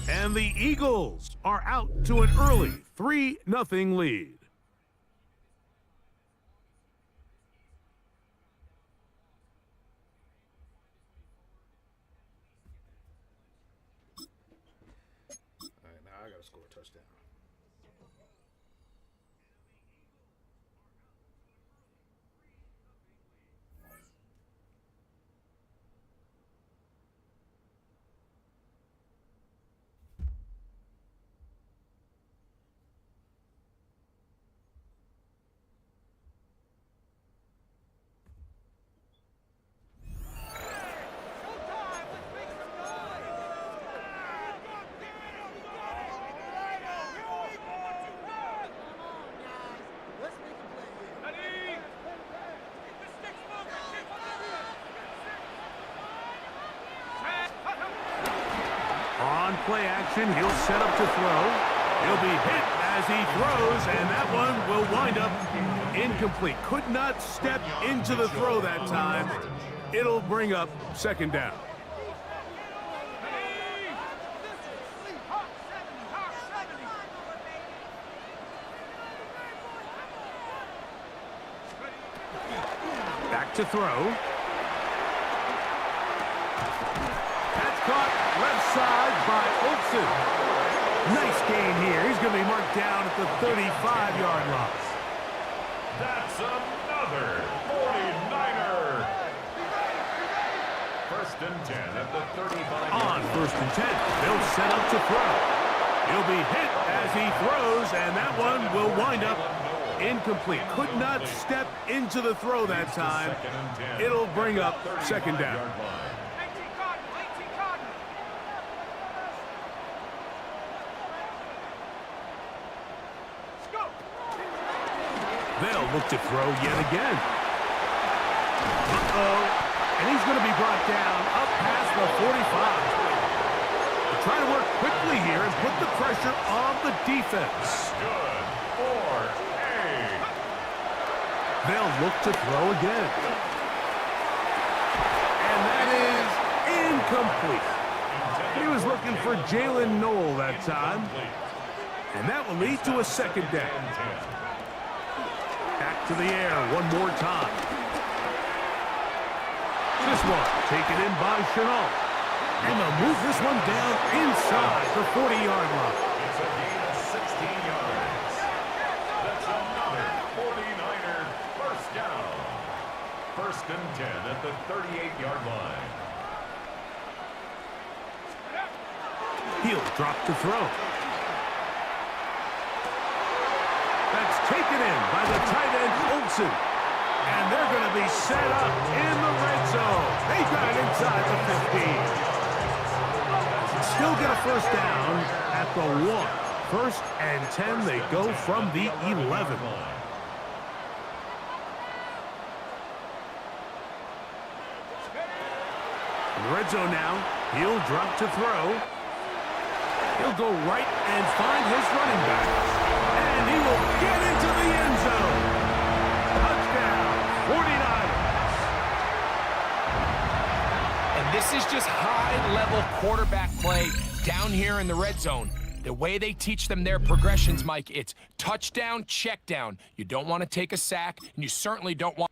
And the Eagles are out to an early 3-0 lead. All right, now I got to score a touchdown. On play action, he'll set up to throw. He'll be hit as he throws, and that one will wind up incomplete. Could not step into the throw that time. It'll bring up second down. Back to throw. That's caught left side by Olsen. Nice gain here. He's going to be marked down at the 35-yard line. That's another 49er. First and 10 at the 35. On first and 10, they'll set up to throw. He'll be hit as he throws, and that one will wind up incomplete. Could not step into the throw that time. It'll bring up second down. They'll look to throw yet again. And he's going to be brought down up past the 45. They're trying to work quickly here and put the pressure on the defense. Good for A. They'll look to throw again. And that is incomplete. He was looking for Jalen Noel that time. And that will lead to a second down. Back to the air one more time. This one taken in by Chenault. And they'll move this one down inside the 40-yard line. It's a gain of 16 yards. That's another 49er first down. First and 10 at the 38-yard line. He'll drop to throw. That's taken in by the tight end, Olsen. And they're going to be set up in the red zone. They got it inside the 15. Still get a first down at the 1. First and 10, they go from the 11. In the red zone now, he'll drop to throw. He'll go right and find his running back. And he will get into the end zone. Touchdown, 49ers. And this is just high-level quarterback play down here in the red zone. The way they teach them their progressions, Mike, it's touchdown, check down. You don't want to take a sack, and you certainly don't want...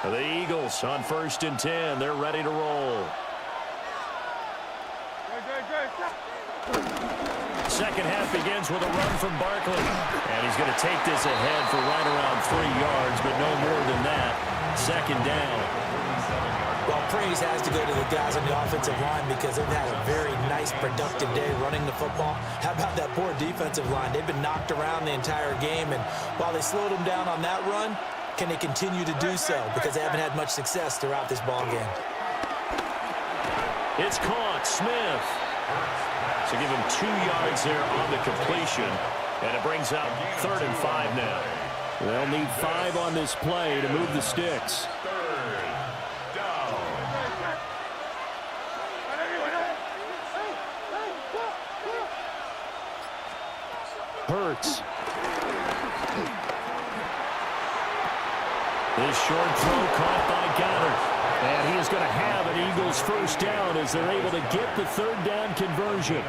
The Eagles on first and 10. They're ready to roll. Second half begins with a run from Barkley. And he's going to take this ahead for right around 3 yards, but no more than that. Second down. Well, praise has to go to the guys on the offensive line because they've had a very nice, productive day running the football. How about that poor defensive line? They've been knocked around the entire game, and while they slowed them down on that run, can they continue to do so? Because they haven't had much success throughout this ball game. It's caught. Smith. So give him 2 yards there on the completion. And it brings up 3rd and 5 now. They'll need 5 on this play to move the sticks. Third down. Hurts. This short throw caught by Goddard. And he is going to have an Eagles first down as they're able to get the 3rd down conversion.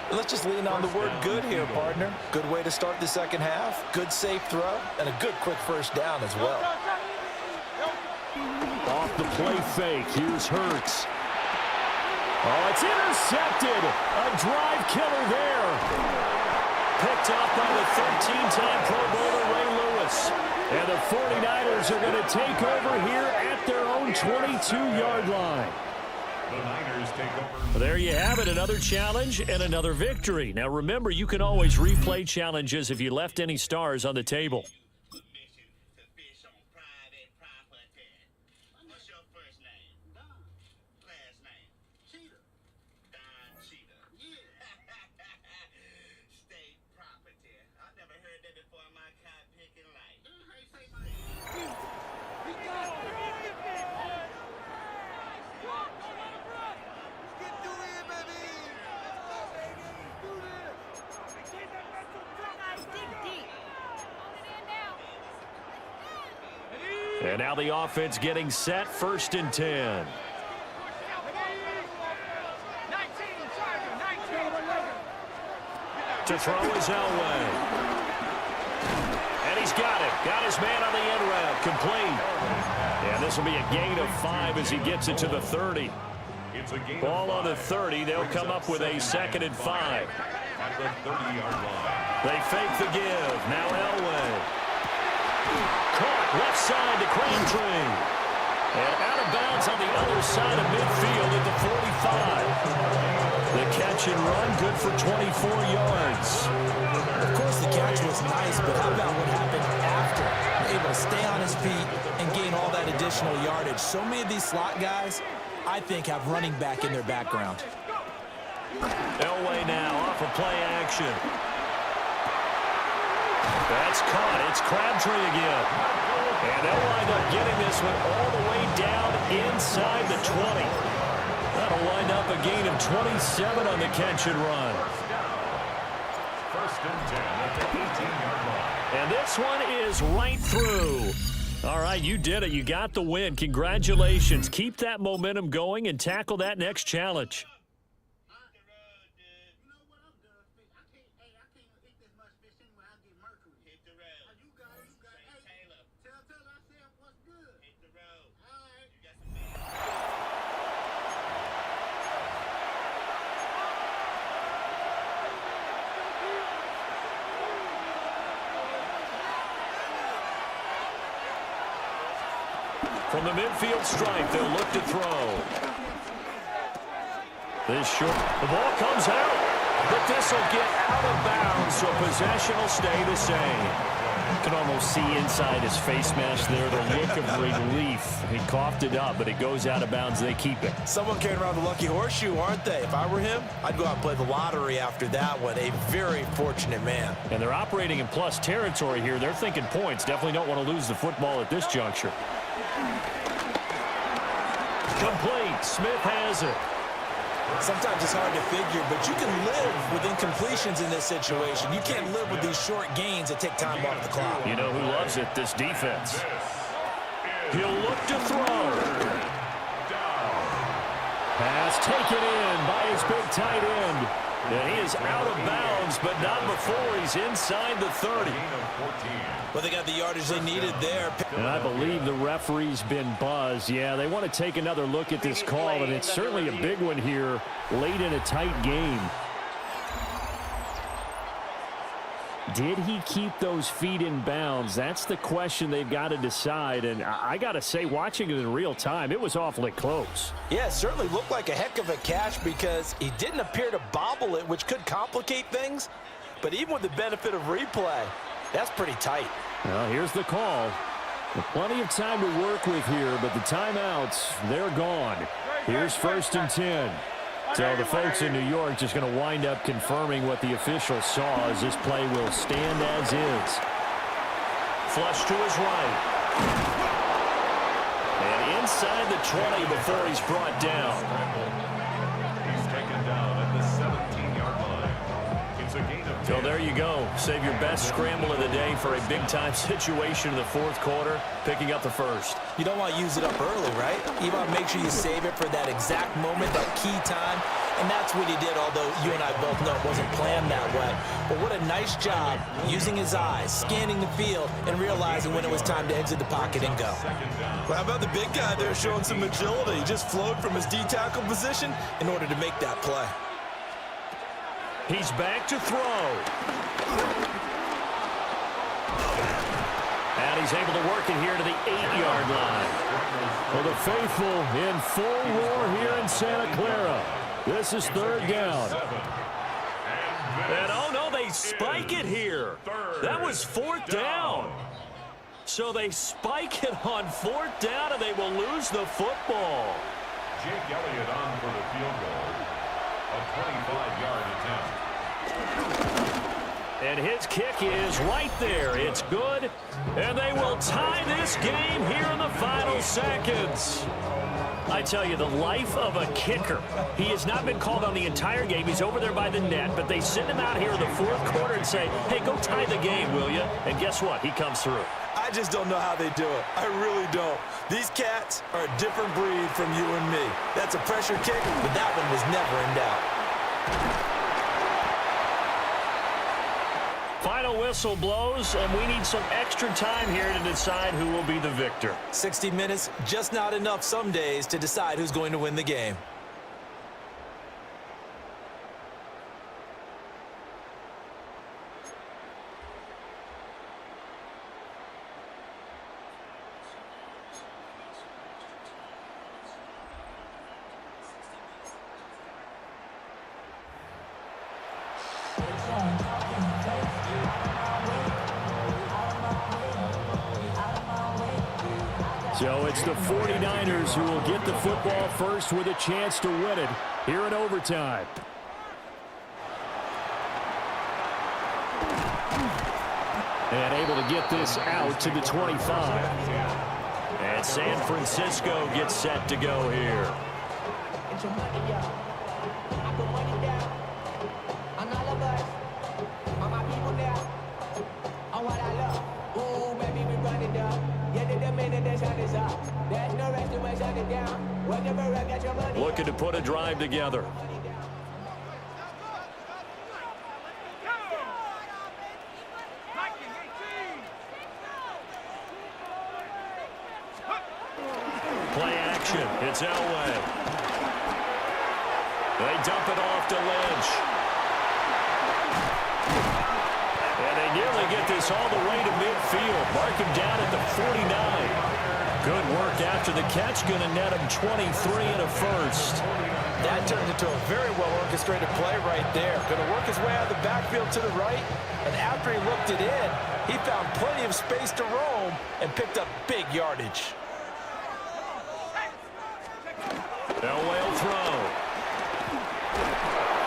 Let's just lean on the word good here, partner. Good way to start the second half. Good safe throw. And a good quick first down as well. Off the play fake. Here's Hurts. Oh, it's intercepted. A drive killer there. Picked off by the 13-time Pro Bowler Ray Lewis. And the 49ers are going to take over here at their own 22-yard line. The Niners take over. There you have it, another challenge and another victory. Now remember, you can always replay challenges if you left any stars on the table. And now the offense getting set, 1st and 10. To throw is Elway. And he's got it. Got his man on the end route. Complete. And this will be a gain of 5 as he gets it to the 30. It's a gain Ball of on the 5. 30. They'll Brings come up with a 2nd and 5. At the 30-yard line. They fake the give. Now Elway. Caught left side to Crabtree. And out of bounds on the other side of midfield at the 45. The catch and run good for 24 yards. Of course, the catch was nice, but how about what happened after? Able to stay on his feet and gain all that additional yardage. So many of these slot guys, I think, have running back in their background. Elway now off of play action. That's caught. It's Crabtree again. And they'll wind up getting this one all the way down inside the 20. That'll wind up a gain of 27 on the catch and run. 1st and 10 at the 18-yard line. And this one is right through. All right, you did it. You got the win. Congratulations. Keep that momentum going and tackle that next challenge. From the midfield stripe, they'll look to throw. This short. The ball comes out, but this will get out of bounds, so possession will stay the same. You can almost see inside his face mask there the look of relief. He coughed it up, but it goes out of bounds. They keep it. Someone carrying around the lucky horseshoe, aren't they? If I were him, I'd go out and play the lottery after that one. A very fortunate man. And they're operating in plus territory here. They're thinking points. Definitely don't want to lose the football at this juncture. Complete. Smith has it. Sometimes it's hard to figure, but you can live with incompletions in this situation. You can't live with these short gains that take time off the clock. You know who loves it? This defense. He'll look to throw. Pass taken in by his big tight end. And he is out of bounds, but not before he's inside the 30. Well, they got the yardage they needed there. And I believe the referee's been buzzed. Yeah, they want to take another look at this call, and it's certainly a big one here late in a tight game. Did he keep those feet in bounds? That's the question they've got to decide. And I got to say, watching it in real time, it was awfully close. Yeah, it certainly looked like a heck of a catch because he didn't appear to bobble it, which could complicate things. But even with the benefit of replay, that's pretty tight. Well, here's the call. Plenty of time to work with here, but the timeouts, they're gone. Here's 1st and 10. So the folks in New York just going to wind up confirming what the official saw as this play will stand as is. Flush to his right. And inside the 20 before he's brought down. He's taken down at the 17-yard line. It's a gain of 10. So there you go. Save your best scramble of the day for a big-time situation in the 4th quarter, picking up the 1st. You don't want to use it up early, right? You want to make sure you save it for that exact moment, that key time. And that's what he did, although you and I both know it wasn't planned that way. But what a nice job using his eyes, scanning the field, and realizing when it was time to exit the pocket and go. Well, how about the big guy there showing some agility? He just flowed from his D-tackle position in order to make that play. He's back to throw. And he's able to work it here to the 8-yard line. Well, the faithful in full roar here in Santa Clara. This is 3rd down. And oh no, they spike it here. That was 4th down. So they spike it on 4th down and they will lose the football. Jake Elliott on for the field goal. A 25-yard attempt. And his kick is right there. It's good. And they will tie this game here in the final seconds. I tell you, the life of a kicker. He has not been called on the entire game. He's over there by the net, but they send him out here in the 4th quarter and say, hey, go tie the game, will you? And guess what? He comes through. I just don't know how they do it. I really don't. These cats are a different breed from you and me. That's a pressure kick, but that one was never in doubt. Final whistle blows, and we need some extra time here to decide who will be the victor. 60 minutes, just not enough some days to decide who's going to win the game. So it's the 49ers who will get the football first with a chance to win it here in overtime. And able to get this out to the 25. And San Francisco gets set to go here. Looking to put a drive together. Play action. It's Elway. They dump it off to Lynch. And they nearly get this all the way to midfield. Mark him down at the 49. Good work after the catch. Going to net him 23 and a first. That turned into a very well-orchestrated play right there. Going to work his way out of the backfield to the right. And after he looked it in, he found plenty of space to roam and picked up big yardage. Elway will throw.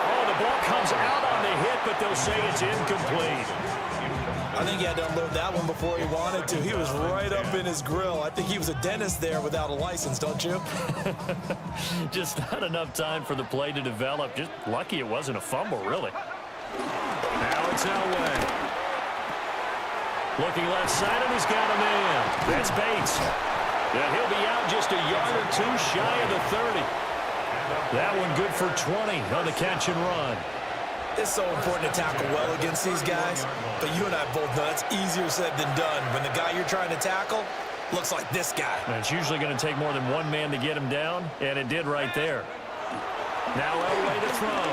Oh, the ball comes out on the hit, but they'll say it's incomplete. I think he had to unload that one before he wanted to. He was right up in his grill. I think he was a dentist there without a license, don't you? Just not enough time for the play to develop. Just lucky it wasn't a fumble, really. Now it's Elway. Looking left side, and he's got a man. That's Bates. Yeah, he'll be out just a yard or two shy of the 30. That one good for 20 on the catch and run. It's so important to tackle well against these guys, but you and I both know that's easier said than done when the guy you're trying to tackle looks like this guy. And it's usually going to take more than one man to get him down, and it did right there. Now Elway to throw.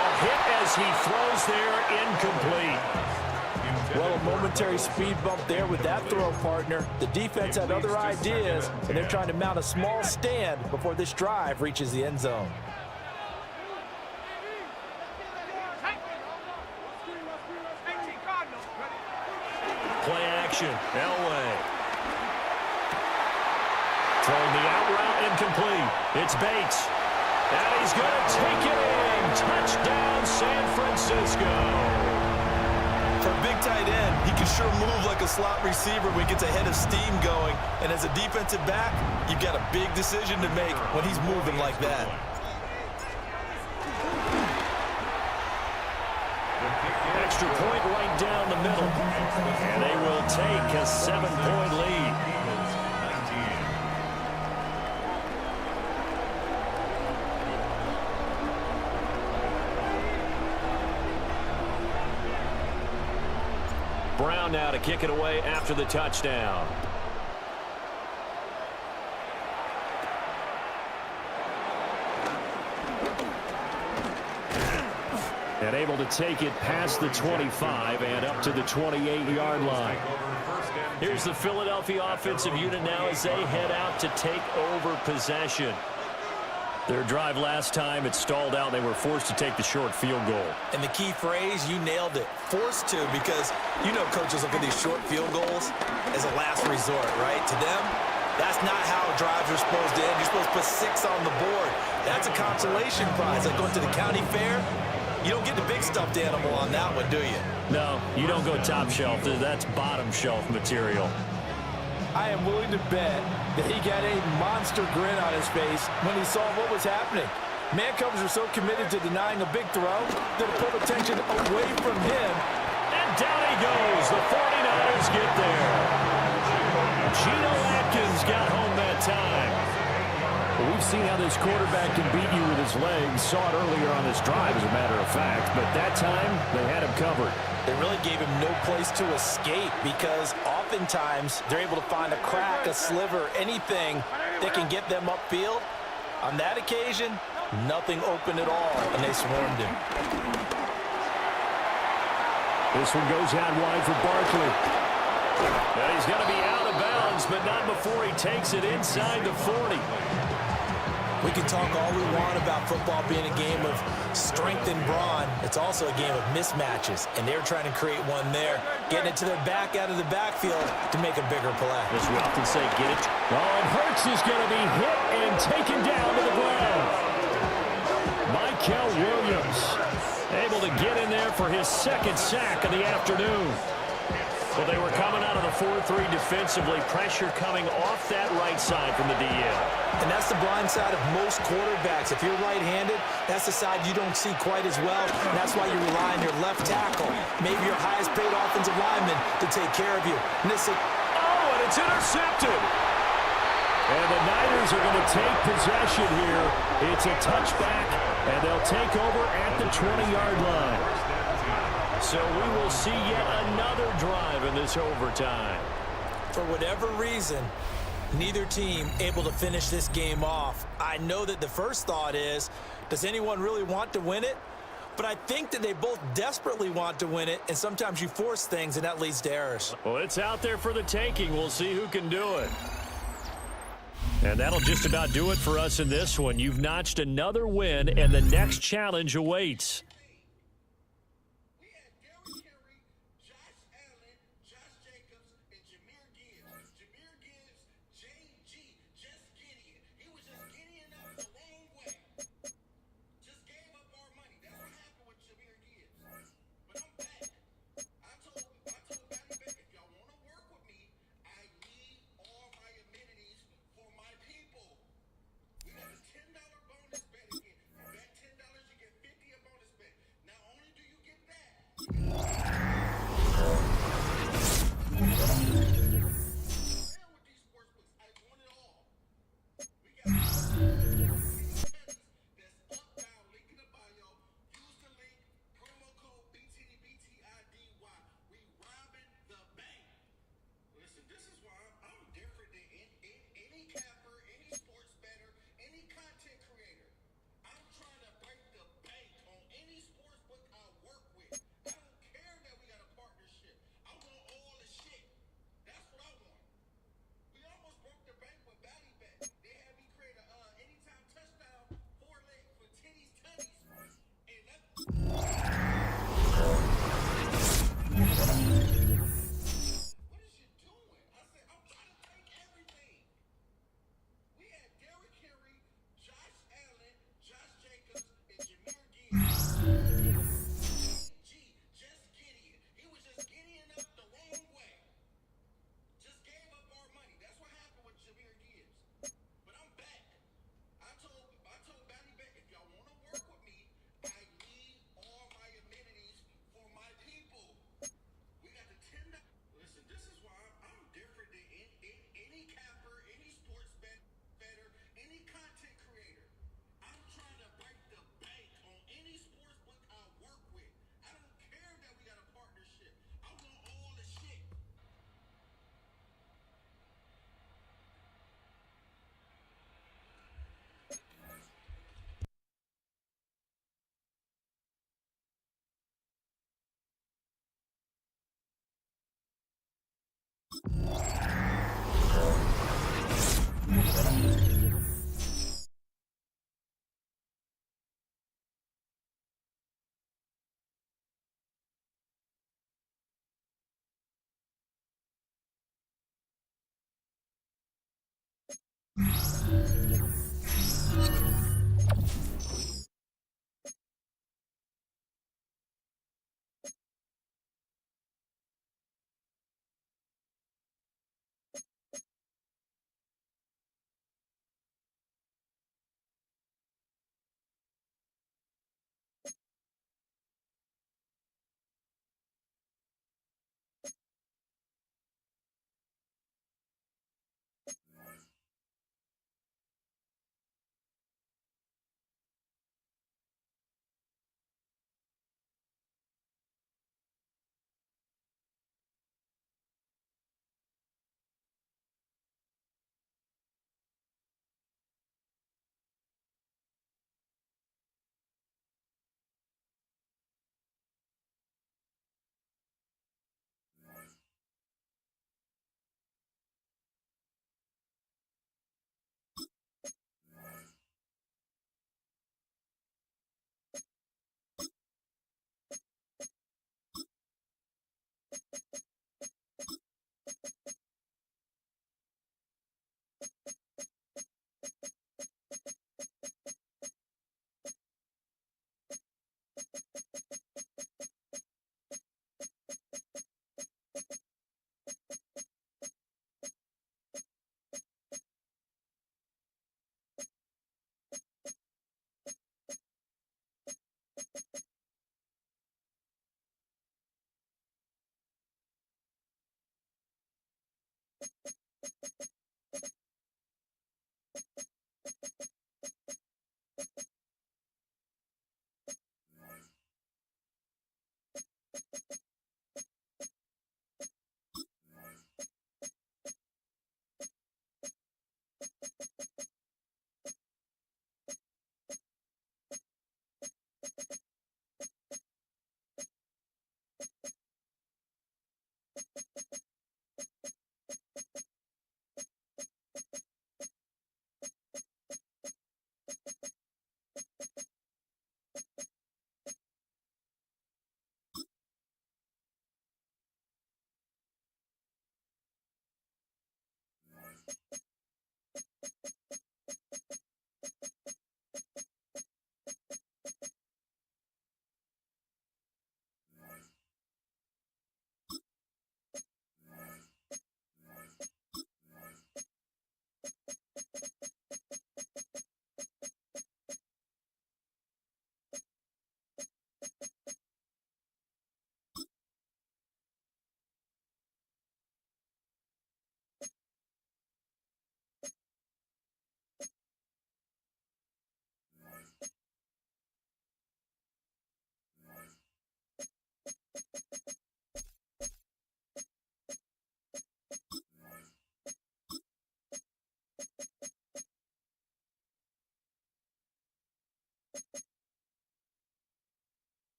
A hit as he throws there, incomplete. Well, a momentary speed bump there with that throw, partner. The defense had other ideas, and they're trying to mount a small stand before this drive reaches the end zone. Play action. Elway. Throwing the out route, incomplete. It's Bates. And he's going to take it in. Touchdown, San Francisco. For a big tight end, he can sure move like a slot receiver when he gets a head of steam going. And as a defensive back, you've got a big decision to make when he's moving like that. Extra point right down the middle. And they will take a 7-point lead. Brown now to kick it away after the touchdown. And able to take it past the 25 and up to the 28-yard line. Here's the Philadelphia offensive unit now as they head out to take over possession. Their drive last time, it stalled out. They were forced to take the short field goal. And the key phrase, you nailed it. Forced to, because you know coaches look at these short field goals as a last resort, right? To them, that's not how drives are supposed to end. You're supposed to put 6 on the board. That's a consolation prize. Like going to the county fair, you don't get the big stuffed animal on that one, do you? No, you don't go top shelf. That's bottom shelf material. I am willing to bet that he got a monster grin on his face when he saw what was happening. Man covers are so committed to denying a big throw that it pulled attention away from him. And down he goes. The 49ers get there. Geno Atkins got home that time. Well, we've seen how this quarterback can beat you with his legs. Saw it earlier on this drive, as a matter of fact. But that time, they had him covered. They really gave him no place to escape because oftentimes they're able to find a crack, a sliver, anything that can get them upfield. On that occasion, nothing open at all, and they swarmed him. This one goes out wide for Barkley. And he's going to be out of bounds, but not before he takes it inside the 40. We can talk all we want about football being a game of strength and brawn. It's also a game of mismatches, and they're trying to create one there, getting it to their back out of the backfield to make a bigger play. As we often say, get it. Oh, and Hurts is going to be hit and taken down to the ground. Michael Williams able to get in there for his second sack of the afternoon. Well, they were coming out of the 4-3 defensively. Pressure coming off that right side from the DL. And that's the blind side of most quarterbacks. If you're right-handed, that's the side you don't see quite as well. And that's why you rely on your left tackle, maybe your highest-paid offensive lineman, to take care of you. And and it's intercepted. And the Niners are going to take possession here. It's a touchback, and they'll take over at the 20-yard line. So we will see yet another drive in this overtime. For whatever reason, neither team able to finish this game off. I know that the first thought is, does anyone really want to win it? But I think that they both desperately want to win it, and sometimes you force things, and that leads to errors. Well, it's out there for the taking. We'll see who can do it. And that'll just about do it for us in this one. You've notched another win, and the next challenge awaits.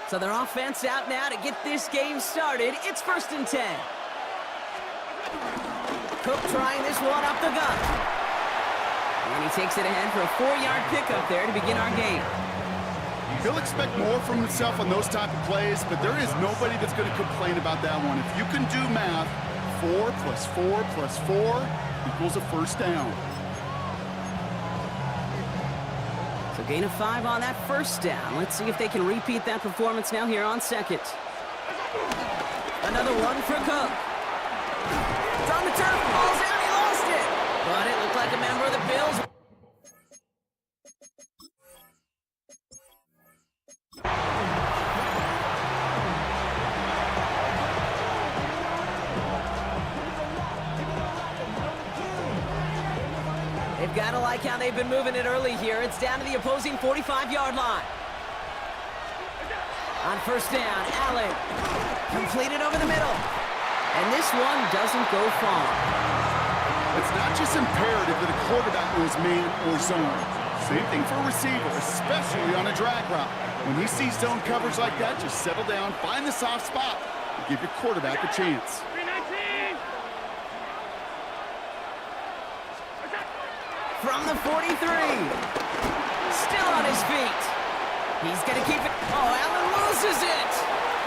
So their offense out now to get this game started. It's 1st and 10. Cook trying this one up the gut. And he takes it ahead for a 4-yard pickup there to begin our game. He'll expect more from himself on those type of plays, but there is nobody that's going to complain about that one. If you can do math, 4 plus 4 plus 4 equals a first down. So gain of 5 on that first down. Let's see if they can repeat that performance now here on second. Another one for Cook. It's on the turf, falls out, he lost it. But it looked like a member of the Bills. They've got to like how they've been moving it early here. It's down to the opposing 45-yard line. On first down, Allen. Completed over the middle. And this one doesn't go far. It's not just imperative that a quarterback knows man or zone. Same thing for a receiver, especially on a drag route. When he sees zone coverage like that, just settle down, find the soft spot, and give your quarterback a chance. From the 43. Still on his feet. He's going to keep it. Oh, Allen loses it.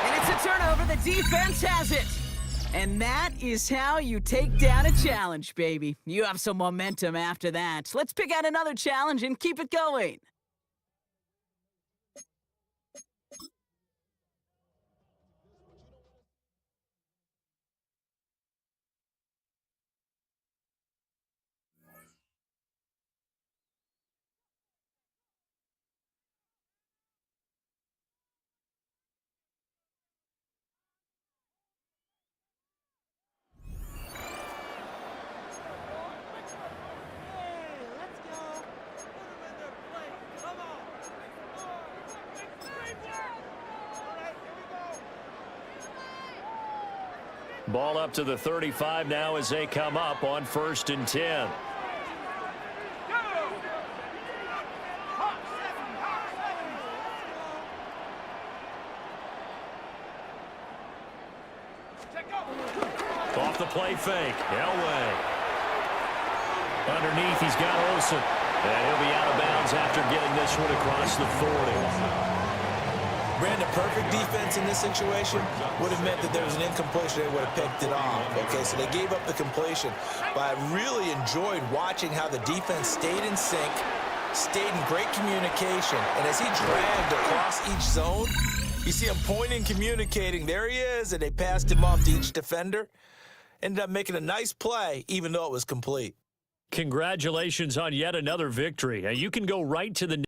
And it's a turnover. The defense has it. And that is how you take down a challenge, baby. You have some momentum after that. Let's pick out another challenge and keep it going. Ball up to the 35 now as they come up on 1st and 10. Off the play fake, Elway. Underneath, he's got Olsen. And he'll be out of bounds after getting this one across the 40. Brandon, perfect defense in this situation would have meant that there was an incompletion. They would have picked it off. Okay, so they gave up the completion. But I really enjoyed watching how the defense stayed in sync, stayed in great communication. And as he dragged across each zone, you see him pointing, communicating. There he is, and they passed him off to each defender. Ended up making a nice play, even though it was complete. Congratulations on yet another victory. You can go right to the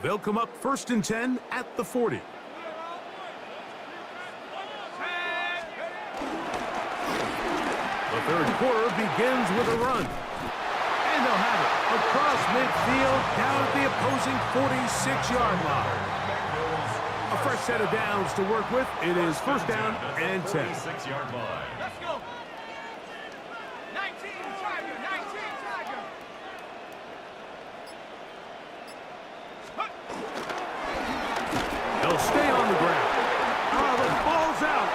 They'll come up 1st and 10 at the 40. The third quarter begins with a run. And they'll have it across midfield down at the opposing 46-yard line. A fresh set of downs to work with. It is 1st down and 10. 46-yard line. Let's go. 19, Tiger, 19, Tiger. They'll stay on the ground. Oh, the ball's out.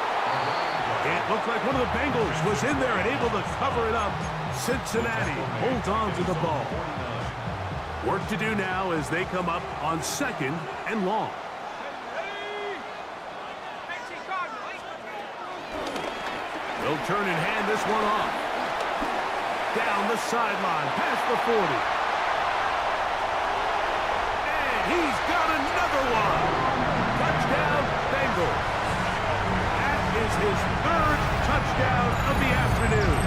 It looked like one of the Bengals was in there and able to cover it up. Cincinnati holds on to the ball. Work to do now as they come up on 2nd and long. They'll turn and hand this one off. Down the sideline, past the 40. And he's got another one. Touchdown, Bengals. That is his 3rd touchdown of the afternoon.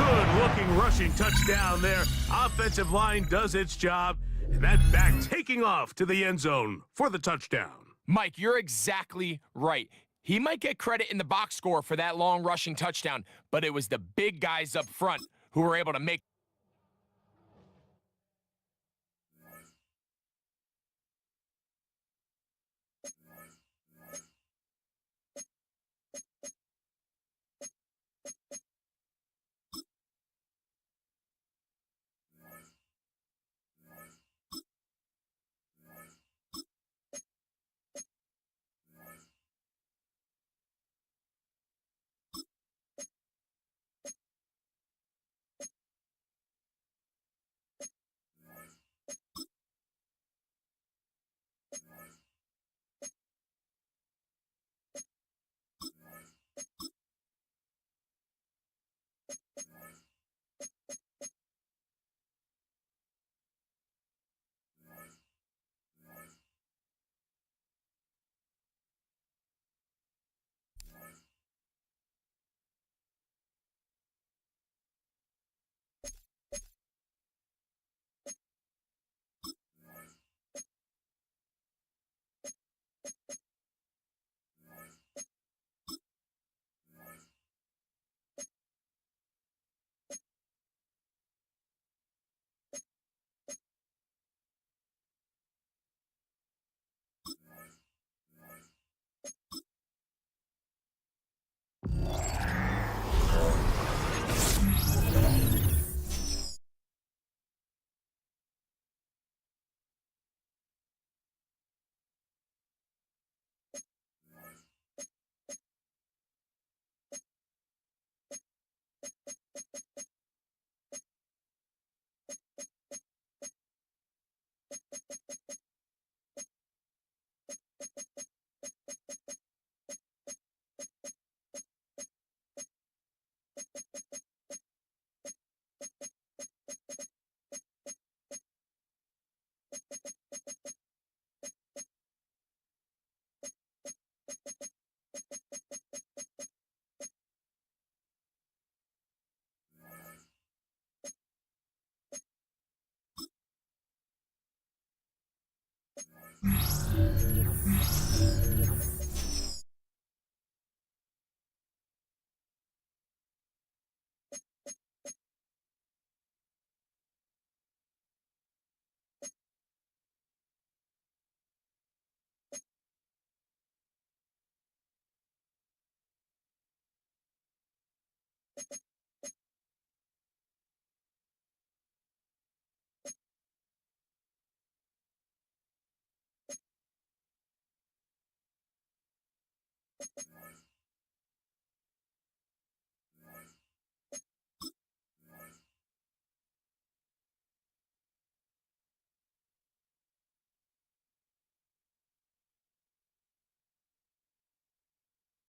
Good-looking rushing touchdown there. Offensive line does its job. And that back taking off to the end zone for the touchdown. Mike, you're exactly right. He might get credit in the box score for that long rushing touchdown, but it was the big guys up front who were able to make